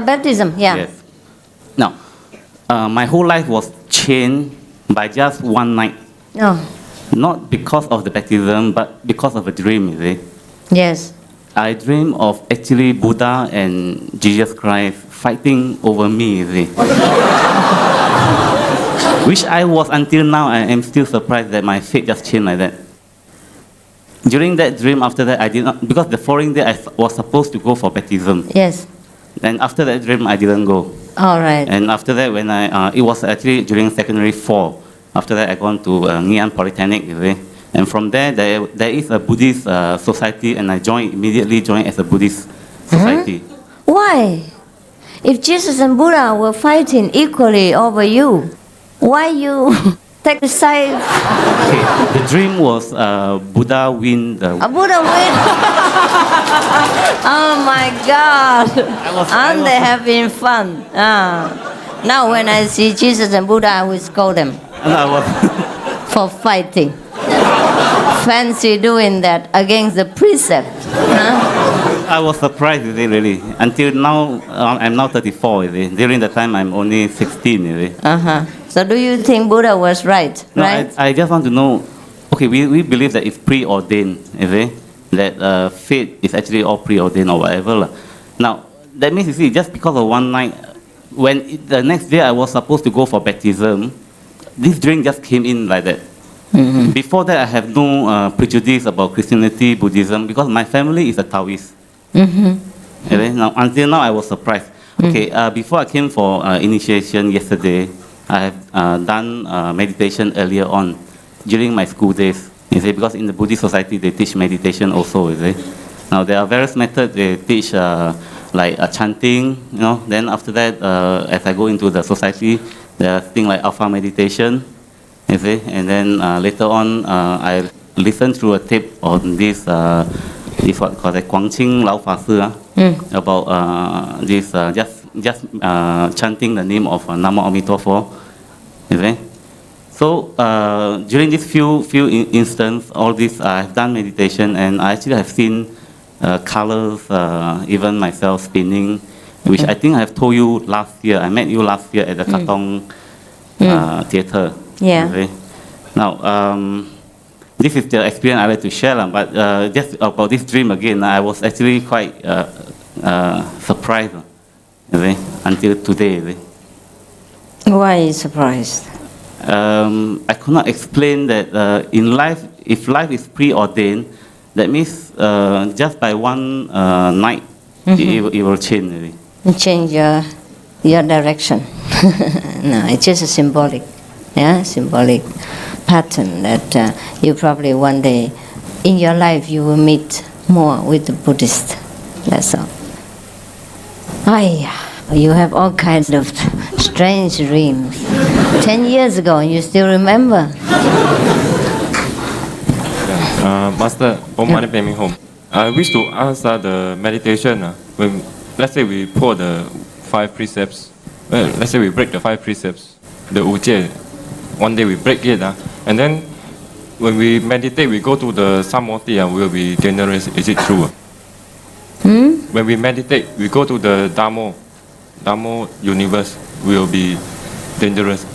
Baptism, yeah. Yes. Now, my whole life was changed by just one night. No. Not because of the baptism, but because of a dream, Yes. I dream of actually Buddha and Jesus Christ fighting over me, Which I was until now. I am still surprised that my fate just changed like that. During that dream, after that, I did not, because the following day I was supposed to go for baptism. Yes. And after that dream, I didn't go. All right. And after that, when it was actually during secondary 4. After that, I gone to Nghi Polytechnic, and from there is a Buddhist society, and I immediately joined as a Buddhist society. Why? If Jesus and Buddha were fighting equally over you, Why you take the side? Okay. The dream was Buddha win the. A Buddha win. Oh my God! Aren't they having fun? Now when I see Jesus and Buddha, I will scold them for fighting. Fancy doing that against the precept. I was surprised, really. Until now, I'm now 34. During the time, I'm only 16. So do you think Buddha was right? No, right? I just want to know. Okay, we believe that it's preordained. That fate is actually all preordained or whatever. Now, that means, you see, just because of one night, when the next day I was supposed to go for baptism, this dream just came in like that. Before that, I have no prejudice about Christianity, Buddhism, because my family is a Taoist. Now, until now, I was surprised. Okay, before I came for initiation yesterday, I have done meditation earlier on during my school days. Because in the Buddhist society, they teach meditation also. Now, there are various methods they teach, like chanting. Then after that, as I go into the society, there are things like alpha meditation. And then later on, I listened through a tape on this what called Guangqing Lao Fa Sư about this just chanting the name of Namo Amito Pho. So during these few instances, all this I've done meditation, and I actually have seen colors, even myself spinning, which I think I have told you last year. I met you last year at the CâuThông theater. Yeah. Now, this is the experience I like to share, but just about this dream again, I was actually quite surprised until today. Why are you surprised? I could not explain that in life, if life is preordained, that means just by one night, it will change. Change your direction. No, it's just a symbolic pattern that you probably one day in your life you will meet more with the Buddhist. That's all. You have all kinds of strange dreams. 10 years ago, and you still remember. Master, money pay me home. I wish to ask the meditation. When let's say we pour the 5 precepts. Let's say we break the 5 precepts. The Ujie. One day we break it, and then when we meditate, we go to the Samoti and we'll be dangerous. Is it true? When we meditate, we go to the Dhammo universe, we'll be dangerous.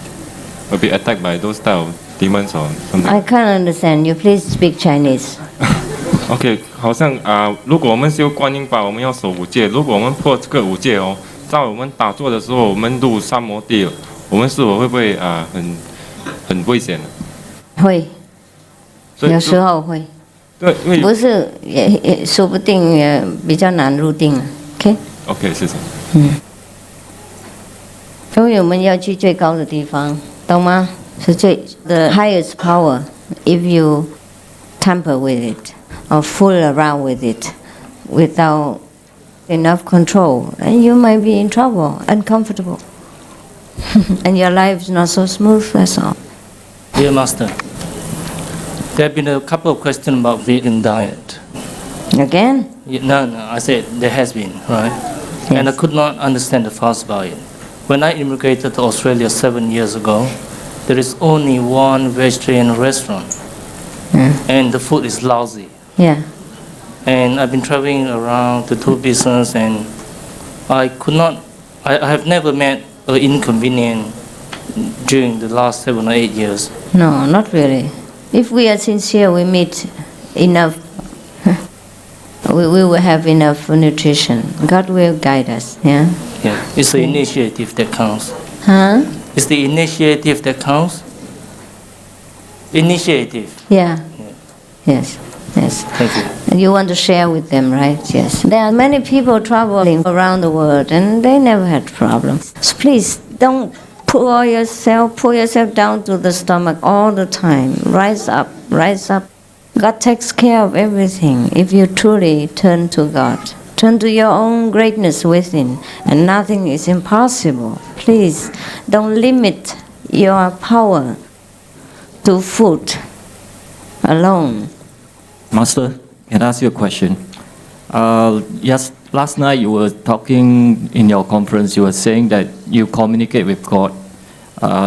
We'll be attacked by those type of demons or something. I can't understand. You please speak Chinese. OK， 好像如果我们修观音法，我们要守5戒。如果我们破这个5戒在我们打坐的时候，我们入三摩地，我们是否会不会很危险？会，有时候会。对，不是也说不定也比较难入定。OK， 谢谢。所以我们要去最高的地方，懂吗？是the highest power. If you tamper with it or fool around with it without enough control, then you might be in trouble, uncomfortable, and your life is not so smooth. That's all. Dear Master, there have been a couple of questions about vegan diet. Again? No, I said there has been, right? Yes. And I could not understand the fast about it. When I immigrated to Australia 7 years ago, there is only one vegetarian restaurant, and the food is lousy. Yeah. And I've been traveling around to do business, and I have never met an inconvenience during the last 7 or 8 years. No, not really. If we are sincere, we meet enough. We will have enough nutrition. God will guide us. Yeah. Yeah. It's the initiative that counts. Huh? It's the initiative that counts. Initiative. Yeah. Yes. Yes. Thank you. And you want to share with them, right? Yes. There are many people traveling around the world, and they never had problems. So please don't pull yourself down to the stomach all the time. Rise up, rise up. God takes care of everything if you truly turn to God. Turn to your own greatness within, and nothing is impossible. Please don't limit your power to food alone. Master, can I ask you a question? Yes, last night you were talking in your conference, you were saying that you communicate with God.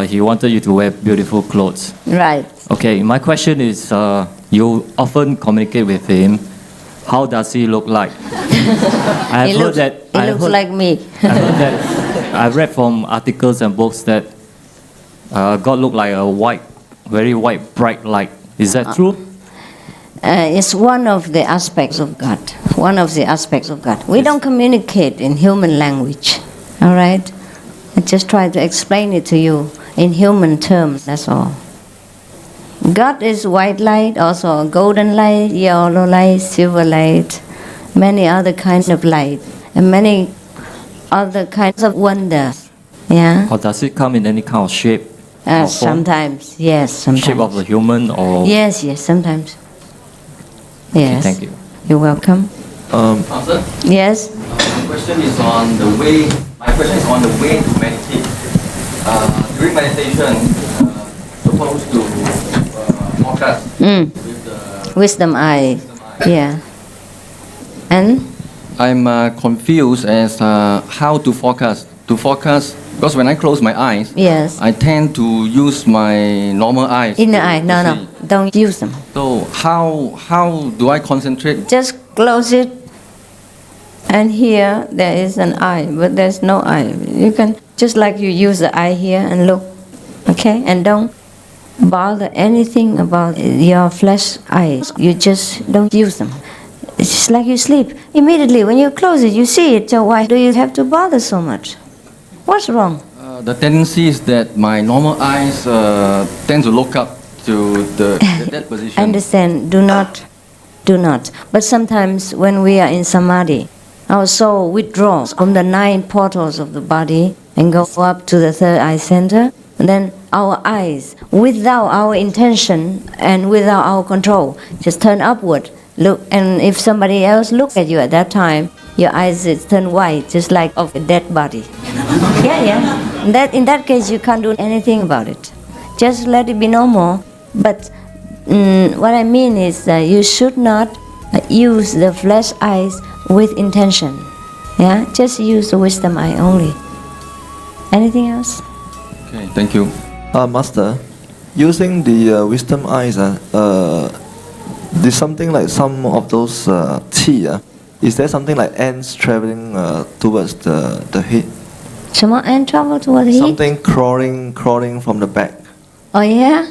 He wanted you to wear beautiful clothes. Right. Okay, my question is, you often communicate with him. How does he look like? He looks like me. I've read from articles and books that God looked like a white, very white, bright light. Is that true? It's one of the aspects of God. One of the aspects of God. We don't communicate in human language. All right? I just try to explain it to you in human terms, that's all. God is white light, also golden light, yellow light, silver light, many other kinds of light, and many other kinds of wonders. Yeah? Or does it come in any kind of shape? Sometimes, yes, sometimes. Shape of a human or? Yes, sometimes. Yes. Okay, thank you. You're welcome. Master? Yes? My question is on the way to meditate. During meditation, supposed to focus with the wisdom eye. Yeah. And? I'm confused as how to focus. Because when I close my eyes, yes, I tend to use my normal eyes. Inner eye, no, don't use them. So how do I concentrate? Just close it, and here there is an eye, but there's no eye. You can, just like you use the eye here and look, okay? And don't bother anything about your flesh eyes. You just don't use them. It's just like you sleep. Immediately when you close it, you see it, so why do you have to bother so much? What's wrong? The tendency is that my normal eyes tend to look up to the dead position. I understand. Do not. But sometimes when we are in samadhi, our soul withdraws from the 9 portals of the body and go up to the third eye center. And then our eyes, without our intention and without our control, just turn upward. Look, and if somebody else looks at you at that time, your eyes turn white, just like of a dead body. Yeah. In that case, you can't do anything about it. Just let it be normal. But what I mean is that you should not use the flesh eyes with intention. Yeah, just use the wisdom eye only. Anything else? Okay, thank you. Master, using the wisdom eyes, there's something like some of those qi. Is there something like ants traveling towards the head? Some ant travel towards the head? Something crawling from the back. Oh yeah?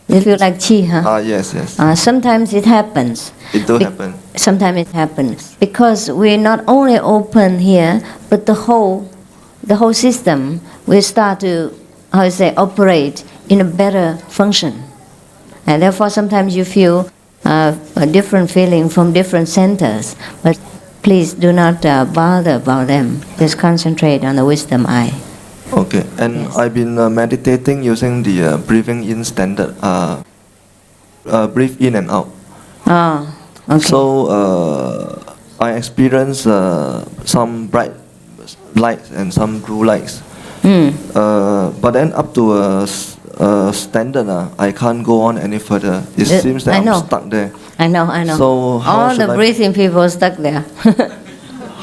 You feel like qi, huh? Yes. Sometimes it happens. It do happen. Sometimes it happens. Because we not only open here, but the whole system will start to, operate in a better function. And therefore sometimes you feel a different feeling from different centers. But please do not bother about them. Just concentrate on the wisdom eye. Okay, and yes. I've been meditating using the breathing in standard. Breathe in and out. Okay. So I experience some bright lights and some blue lights. But then up to a standard, I can't go on any further. It seems that I'm stuck there. I know. So all the breathing people are stuck there.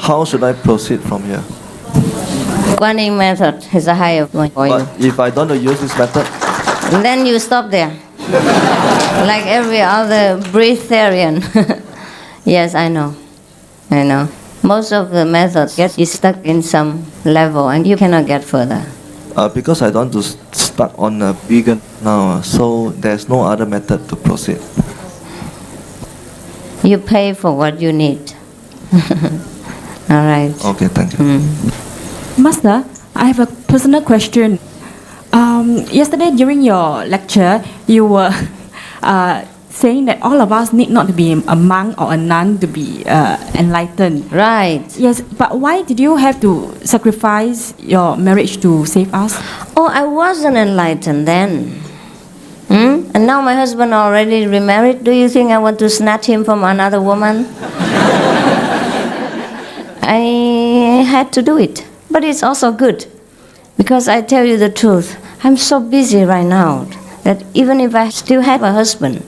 How should I proceed from here? Guanyin method is a higher point for you. But if I don't use this method, then you stop there. Like every other breatharian. Yes, I know. Most of the methods get you stuck in some level and you cannot get further. Because I don't want to stuck on a vegan now, so there's no other method to proceed. You pay for what you need. All right. Okay, thank you. Master, I have a personal question. Yesterday during your lecture, you were saying that all of us need not to be a monk or a nun to be enlightened. Right. Yes, but why did you have to sacrifice your marriage to save us? Oh, I wasn't enlightened then. And now my husband already remarried. Do you think I want to snatch him from another woman? I had to do it. But it's also good. Because I tell you the truth, I'm so busy right now that even if I still have a husband,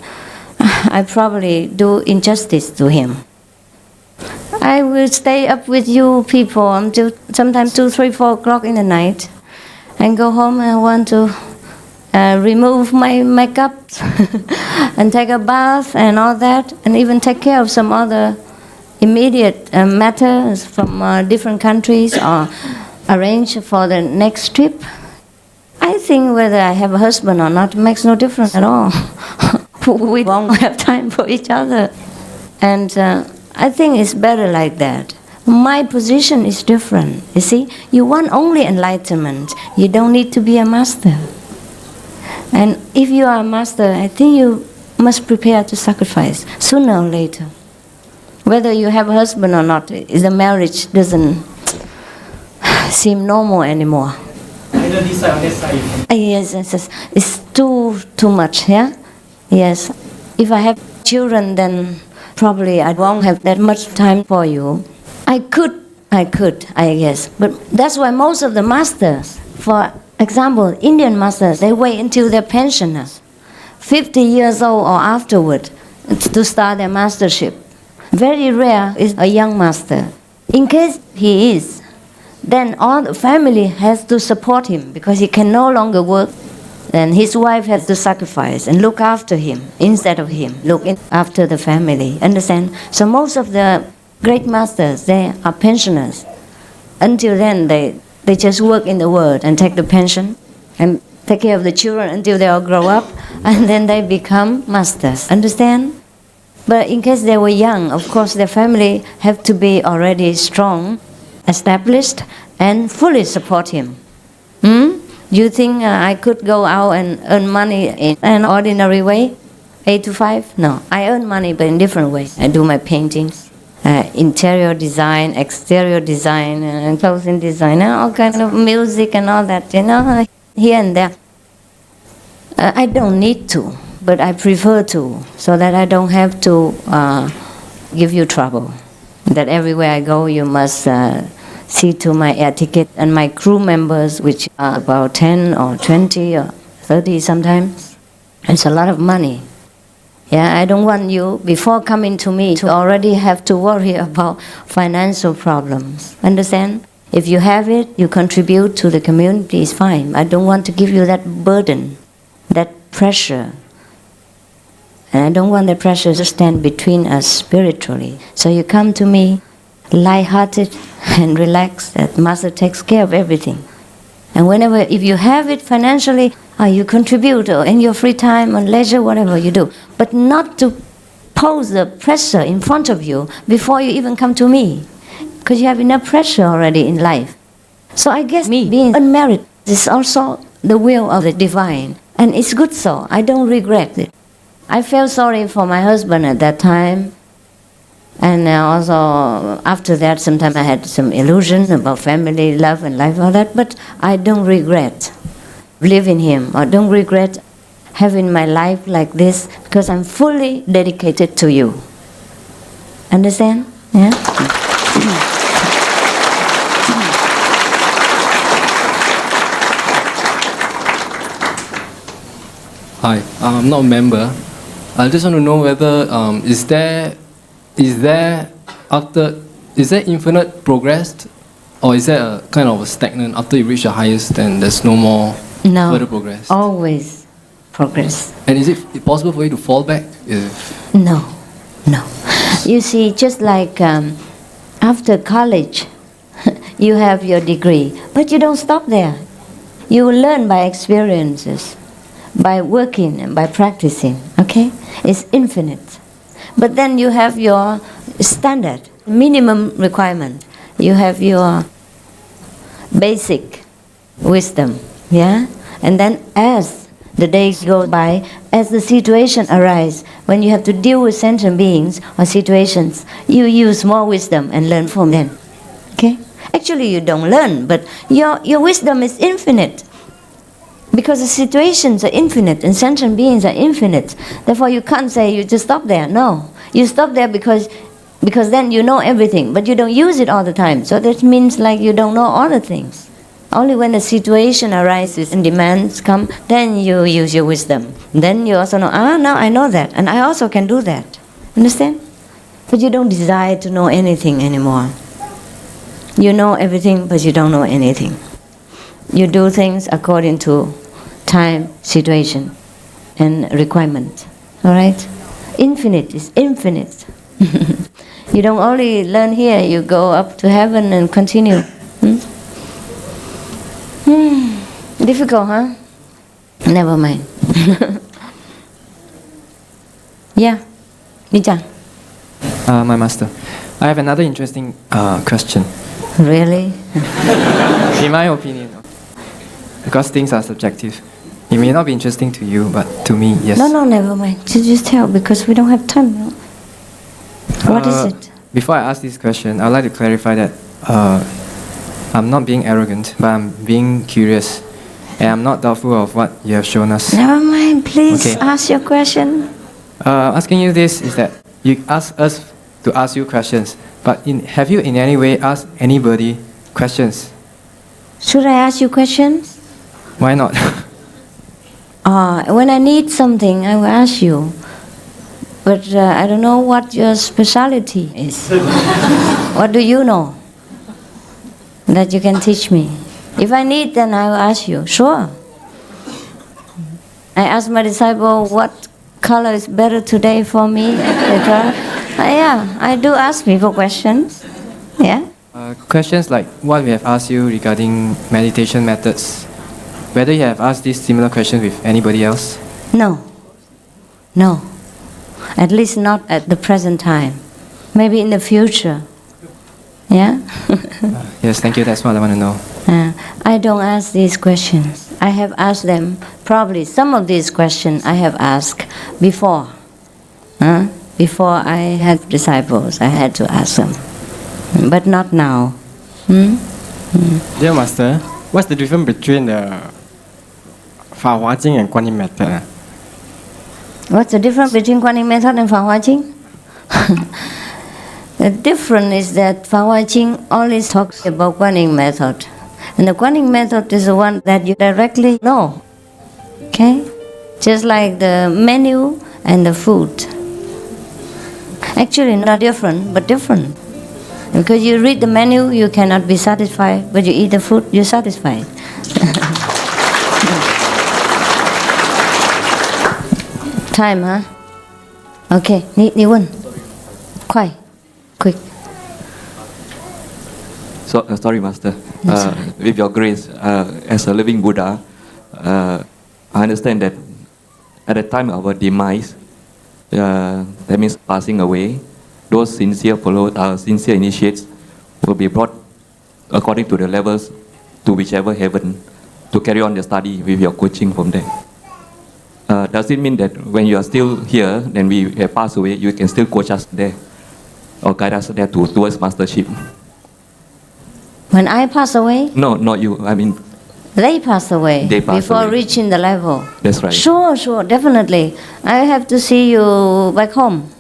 I probably do injustice to him. I will stay up with you people until sometimes 2, 3, 4 o'clock in the night and go home and I want to remove my makeup and take a bath and all that, and even take care of some other immediate matters from different countries or arrange for the next trip. I think whether I have a husband or not makes no difference at all. We won't have time for each other. And I think it's better like that. My position is different. You see, you want only enlightenment. You don't need to be a master. And if you are a master, I think you must prepare to sacrifice sooner or later. Whether you have a husband or not, the marriage doesn't seem normal anymore. Either this side or that side. Yes, it's too much, yeah? Yes. If I have children, then probably I won't have that much time for you. I could, I guess. But that's why most of the masters, for example, Indian masters, they wait until they're pensioners, 50 years old or afterward, to start their mastership. Very rare is a young master. In case he is, then all the family has to support him because he can no longer work. Then his wife has to sacrifice and look after him instead of him, after the family. Understand? So most of the great masters, they are pensioners. Until then, they just work in the world and take the pension and take care of the children until they all grow up, and then they become masters. Understand? But in case they were young, of course their family have to be already strong, established, and fully support him. You think I could go out and earn money in an ordinary way, 8 to 5? No, I earn money but in different ways. I do my paintings, interior design, exterior design, and clothing design, and all kinds of music and all that, here and there. I don't need to, but I prefer to, so that I don't have to give you trouble. That everywhere I go, you must see to my air ticket and my crew members, which are about 10 or 20 or 30 sometimes. It's a lot of money. Yeah, I don't want you, before coming to me, to already have to worry about financial problems. Understand? If you have it, you contribute to the community, it's fine. I don't want to give you that burden, that pressure. And I don't want the pressure to stand between us spiritually. So you come to me, light-hearted and relaxed, that Master takes care of everything. And whenever, if you have it financially, you contribute in your free time and leisure, whatever you do. But not to pose the pressure in front of you before you even come to me. Because you have enough pressure already in life. So I guess me being unmarried is also the will of the divine. And it's good so. I don't regret it. I felt sorry for my husband at that time. And also after that, sometimes I had some illusions about family, love and life, all that. But I don't regret living him. I don't regret having my life like this because I'm fully dedicated to you. Understand? Yeah? Hi, I'm not a member. I just want to know whether is there infinite progress, or is there a kind of a stagnant after you reach the highest, then there's no more further progress? Always progress. And is it possible for you to fall back? No. You see, just like after college, you have your degree, but you don't stop there. You learn by experiences, by working and by practicing, okay? It's infinite. But then you have your standard, minimum requirement. You have your basic wisdom, yeah? And then as the days go by, as the situation arises, when you have to deal with sentient beings or situations, you use more wisdom and learn from them, okay? Actually, you don't learn, but your wisdom is infinite. Because the situations are infinite and sentient beings are infinite. Therefore, you can't say you just stop there. No. You stop there because then you know everything, but you don't use it all the time. So that means like you don't know all the things. Only when the situation arises and demands come, then you use your wisdom. Then you also know, now I know that, and I also can do that. Understand? But you don't desire to know anything anymore. You know everything, but you don't know anything. You do things according to time, situation, and requirement. All right? Infinite is infinite. You don't only learn here, you go up to heaven and continue. Difficult, huh? Never mind. Yeah, Ni-chan. My master, I have another interesting question. Really? In my opinion, because things are subjective. It may not be interesting to you, but to me, yes. No, never mind. Just tell, because we don't have time. No? What is it? Before I ask this question, I'd like to clarify that I'm not being arrogant, but I'm being curious. And I'm not doubtful of what you have shown us. Never mind, please ask your question. Asking you this is that you ask us to ask you questions, but have you in any way asked anybody questions? Should I ask you questions? Why not? When I need something, I will ask you. But I don't know what your specialty is. What do you know that you can teach me? If I need, then I will ask you. Sure. I ask my disciple what color is better today for me, etc. Yeah, I do ask people questions. Yeah. Questions like what we have asked you regarding meditation methods. Whether you have asked this similar question with anybody else? No. At least not at the present time. Maybe in the future. Yeah? Yes, thank you. That's what I want to know. I don't ask these questions. I have asked them, probably some of these questions I have asked before. Before I had disciples, I had to ask them. But not now. Dear Master, what's the difference between the Fa Hua Jing and Kuan Yin method? What's the difference between Kuan Yin method and Fa Hua Jing? The difference is that Fa Hua Jing only talks about Kuan Yin method. And the Kuan Yin method is the one that you directly know. Okay? Just like the menu and the food. Actually not different, but different. Because you read the menu, you cannot be satisfied, but you eat the food, you're satisfied. Time, huh? Okay, 你问，快 quick. Sorry, Master. With your grace, as a living Buddha, I understand that at the time of our demise, that means passing away, those sincere sincere initiates will be brought according to the levels to whichever heaven to carry on the study with your coaching from there. Does it mean that when you are still here, then we have passed away, you can still coach us there or guide us there towards mastership? When I pass away? No, not you. I mean, they pass away before reaching the level. That's right. Sure, definitely. I have to see you back home.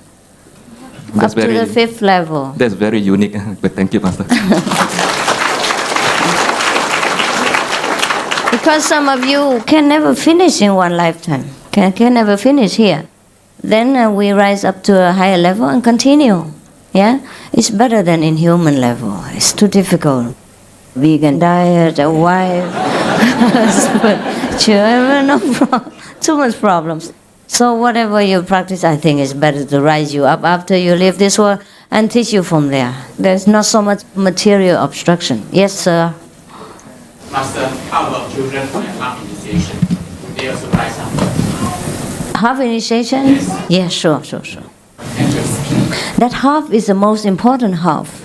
That's up to the 5th level. That's very unique. But thank you, Master. Because some of you can never finish in one lifetime. Can never finish here. Then we rise up to a higher level and continue. Yeah? It's better than in human level. It's too difficult. Vegan diet, a wife, husband, children, no problem. Too much problems. So whatever you practice, I think it's better to rise you up after you leave this world and teach you from there. There's not so much material obstruction. Yes, sir. Master, how about children who have half initiation? They also rise up. Half initiation? Yes. Yeah, sure. That half is the most important half.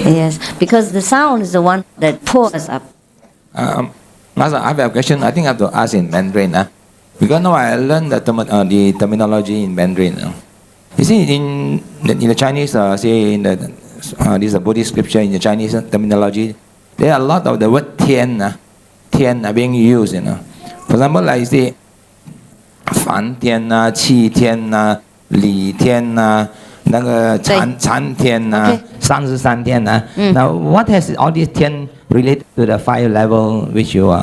Yes, because the sound is the one that pulls us up. Master, I have a question. I think I have to ask in Mandarin. Because now I learned the terminology in Mandarin. You see, in the Chinese, say in the this is a Buddhist scripture in the Chinese terminology, there are a lot of the word 天 are being used. For example, like say 梵天气天理天那个禅天三天 Now, what has all these 天 related to the fire level which you are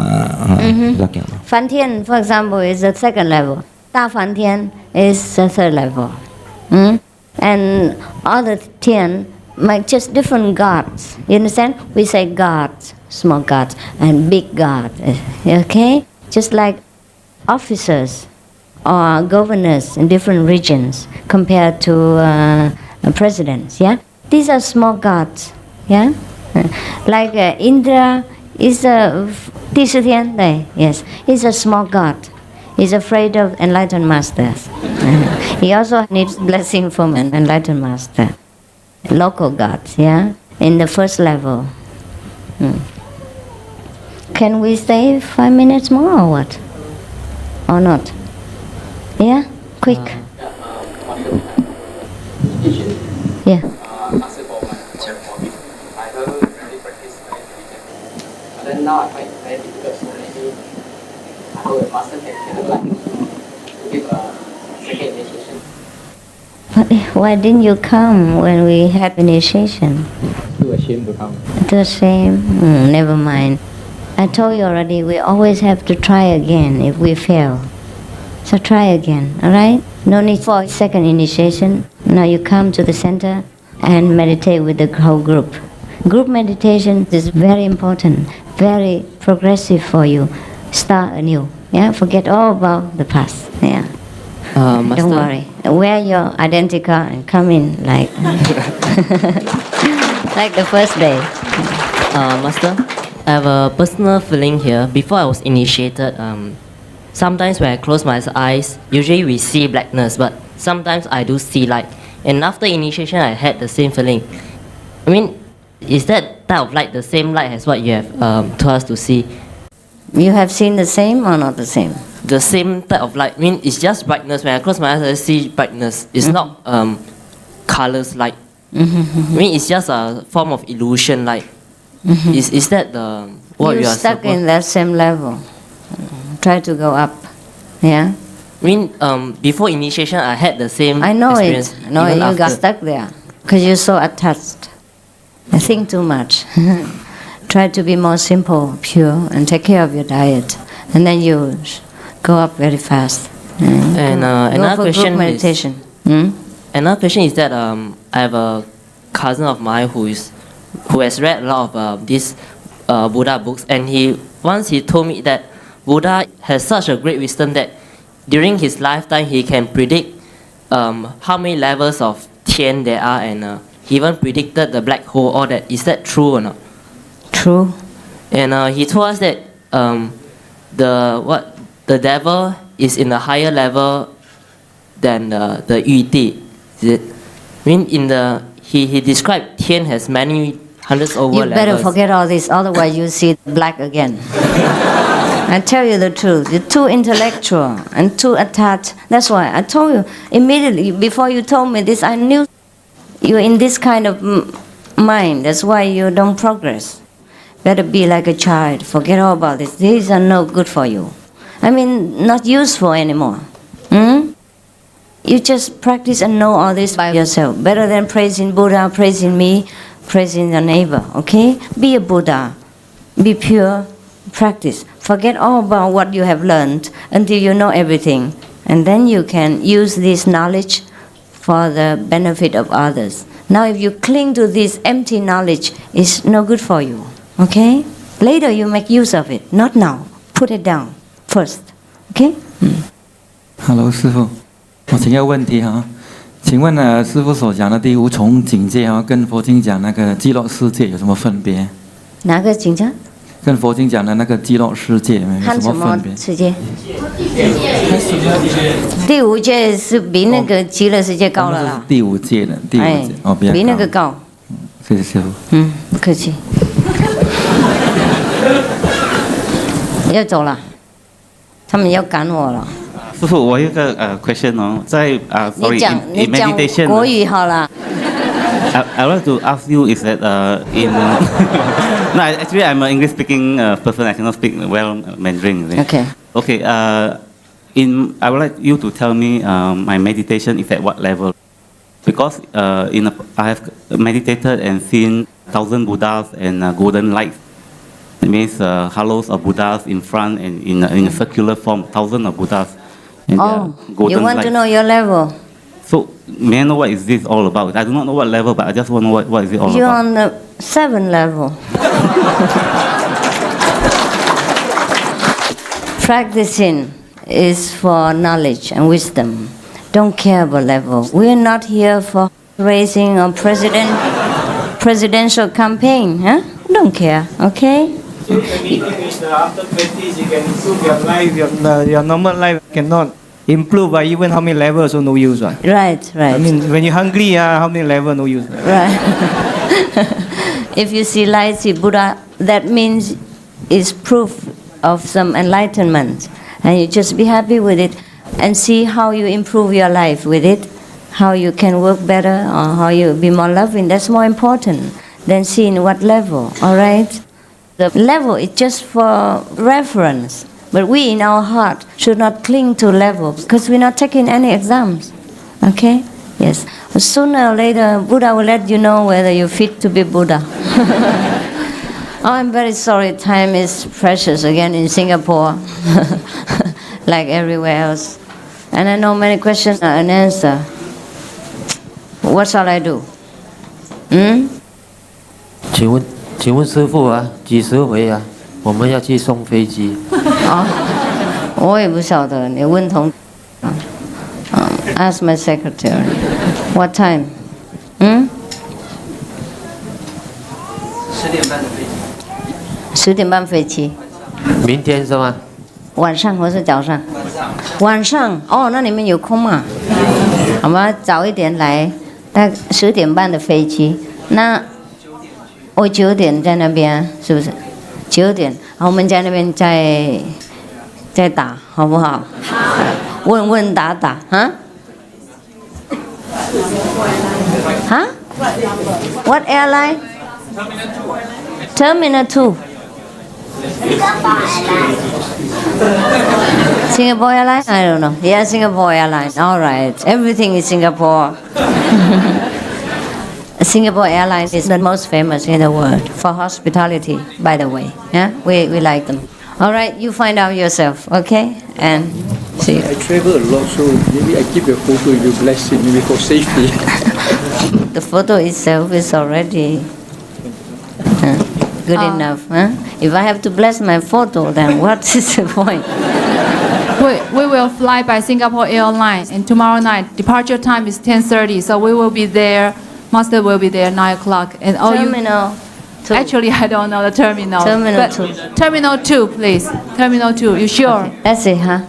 talking about? 梵天, for example, is the second level. 大梵天 is the third level. And other 天 like just different gods. You understand? We say gods, small gods, and big god. Okay? Just like officers or governors in different regions compared to presidents. Yeah? These are small gods. Yeah? Like Indra is a 第十天, yes, he's a small god. He's afraid of enlightened masters. He also needs blessing from an enlightened master. Local gods, yeah, in the first level. Can we stay 5 minutes more or what? Or not? Yeah? Quick. Yeah. Then now I find it very difficult, so maybe I hope the master can give a second initiation. But why didn't you come when we had initiation? Too ashamed to come. Too ashamed? Never mind. I told you already, we always have to try again if we fail. So try again, alright? No need for second initiation. Now you come to the center and meditate with the whole group. Group meditation is very important, very progressive for you. Start anew. Yeah, forget all about the past. Yeah. Don't worry. Wear your identity card and come in like like the first day. Master, I have a personal feeling here. Before I was initiated, sometimes when I close my eyes, usually we see blackness, but sometimes I do see light. And after initiation, I had the same feeling. I mean, is that type of light the same light as what you have told us to see? You have seen the same or not the same? The same type of light. I mean, it's just brightness. When I close my eyes, I see brightness. It's not colors light. I mean, it's just a form of illusion light. Is that the what You're you are stuck in that same level. Try to go up. Yeah? I mean, before initiation, I had the same I know experience. it. No, even you got after. stuck there because you're so attached. I think too much. Try to be more simple, pure, and take care of your diet. And then you go up very fast. And go another for question group meditation. Another question is that I have a cousin of mine who has read a lot of these Buddha books, and once he told me that Buddha has such a great wisdom that during his lifetime he can predict how many levels of Tian there are, and he even predicted the black hole. All that, is that true or not? True. And he told us that the devil is in a higher level than the Yu Di. Is it? I mean, he described Tian has many hundreds over levels. You better forget all this, otherwise you see black again. I tell you the truth, you're too intellectual and too attached. That's why I told you immediately before you told me this, I knew you're in this kind of mind. That's why you don't progress. Better be like a child. Forget all about this. These are no good for you. I mean, not useful anymore. You just practice and know all this by yourself. Better than praising Buddha, praising me, praising your neighbor. Okay? Be a Buddha. Be pure. Practice. Forget all about what you have learned until you know everything. And then you can use this knowledge for the benefit of others. Now if you cling to this empty knowledge, it's no good for you. Okay? Later you make use of it. Not now. Put it down first. Okay? Hello, 师父，我请教问题哈，请问师父所讲的第五重境界哈，跟佛经讲那个极乐世界有什么分别？哪个境界？跟佛经讲的那个极乐世界有什么分别？世界？第五界是比那个极乐世界高了啦。第五界的，第五界哦，比那个高。谢谢师父。不客气。要走了，他们要赶我了。师父，我有个question 哦，在sorry in meditation 国语好了。I want to ask you is that in no actually I'm an English speaking person, I cannot speak well Mandarin. Okay. Okay. I would like you to tell me my meditation is at what level. because I have meditated and seen 1,000 Buddhas and golden lights. It means halos of Buddhas in front and in a circular form, thousands of Buddhas. And You want to know your level? So, may I know what is this all about? I do not know what level, but I just want to know what is it all You're about. on the 7th level. Practicing is for knowledge and wisdom. Don't care about level. We're not here for raising a presidential campaign. Huh? Don't care, okay? So the meaning is after practice you can improve your life. Your normal life cannot improve by even how many levels, so no use. Right? Right. I mean, when you're hungry, how many levels, no use. Right. If you see light, see Buddha, that means it's proof of some enlightenment. And you just be happy with it and see how you improve your life with it, how you can work better or how you be more loving. That's more important than seeing what level, all right? The level is just for reference. But we in our heart should not cling to levels because we're not taking any exams. Okay? Yes. Sooner or later, Buddha will let you know whether you're fit to be Buddha. Oh, I'm very sorry. Time is precious again in Singapore, like everywhere else. And I know many questions are unanswered. What shall I do? 请问师父啊，几时回啊？我们要去送飞机。我也不晓得，你问同。Ask my secretary. What time? 10点半的飞机。10点半飞机。明天是吗？晚上或是早上？晚上。哦，那你们有空吗？我们早一点来，大概10点半的飞机。那我9点在那边，是不是？9点，我们在那边再打，好不好？问问答答，啊？What airline? Terminal 2. Singapore Airlines? I don't know. Yeah, Singapore Airlines. All right. Everything is Singapore. Singapore Airlines is the most famous in the world for hospitality, by the way. Yeah, we like them. All right, you find out yourself, okay? And see. I travel a lot, so maybe I keep your photo, you bless it, maybe for safety. The photo itself is already good enough. Huh? If I have to bless my photo, then what is the point? We will fly by Singapore Airlines, and tomorrow night departure time is 10:30. So we will be there. Master will be there 9 o'clock. And all Terminal 2. Actually, I don't know the terminal. Terminal 2. Terminal 2, please. Terminal 2. You sure? Okay. That's it, huh?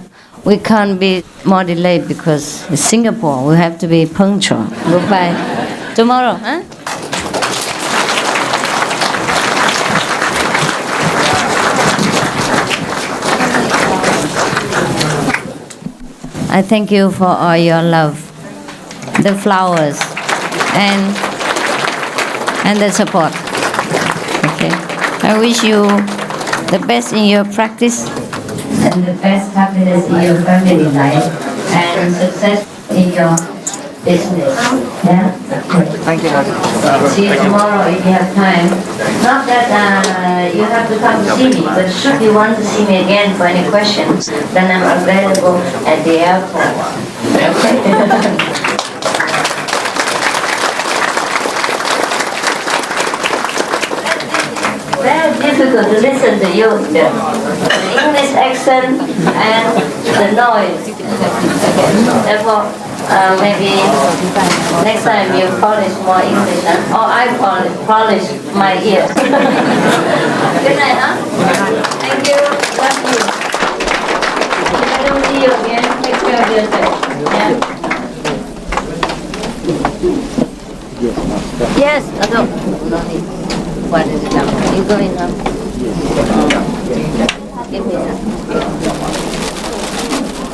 We can't be more delayed because it's Singapore. We have to be punctual. Goodbye. Tomorrow, huh? I thank you for all your love, the flowers, and the support. Okay. I wish you the best in your practice and the best happiness in your family life and success in your business. Yeah? Thank you. See you tomorrow if you have time. Not that you have to come to see me, but should you want to see me again for any questions, then I'm available at the airport. Okay? Very difficult to listen to you. The English accent and the noise. Therefore, maybe next time you polish more English, or I polish my ears. Good night, huh? Thank you. Love you. If I don't see you again, take care of yourself. Yeah. Yes, no need. What is it now? You go in now. Give me that.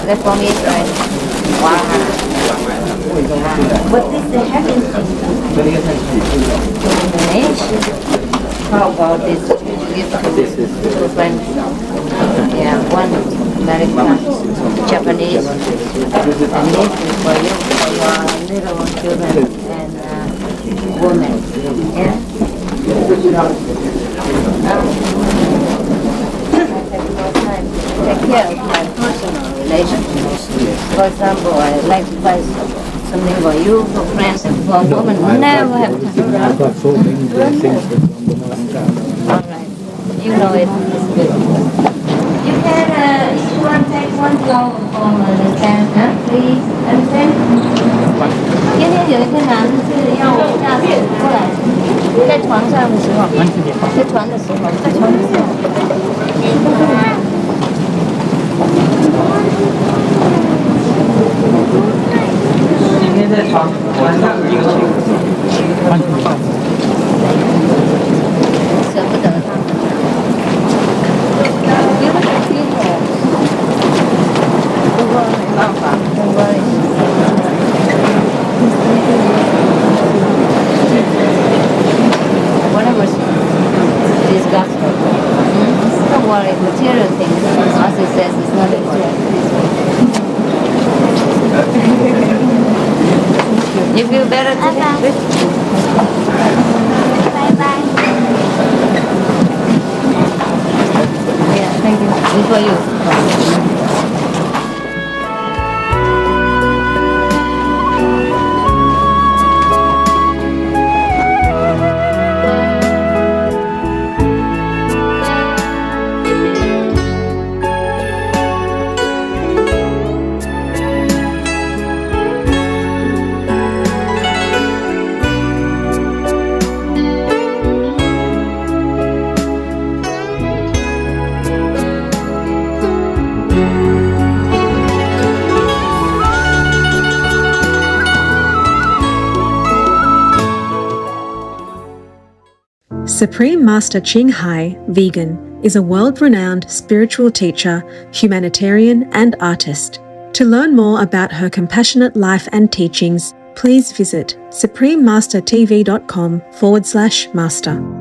Let for me try. Wow. What is the happy thing? How about this? Give to friends. Yeah, one. American, Japanese, and this is for you, for your little children and women. Yeah? Take care of my personal relationships. For example, I like to buy something for you, for friends, and for women who never have time. All right. You know it. It's good. You can, each one take one flower from the stand, please. Understand? 今天有一个男的是要我驾驶过来，在床上的时候，在床的时候，在床的时候。今天在床晚上一个舍不得他们。因为是听我，不过没办法，不过。Whatever is gospel. Don't worry, material things, as it says, it's not You feel better today? Bye-bye. Yeah, thank you. This for you. Supreme Master Ching Vegan, is a world-renowned spiritual teacher, humanitarian and artist. To learn more about her compassionate life and teachings, please visit suprememastertv.com/master.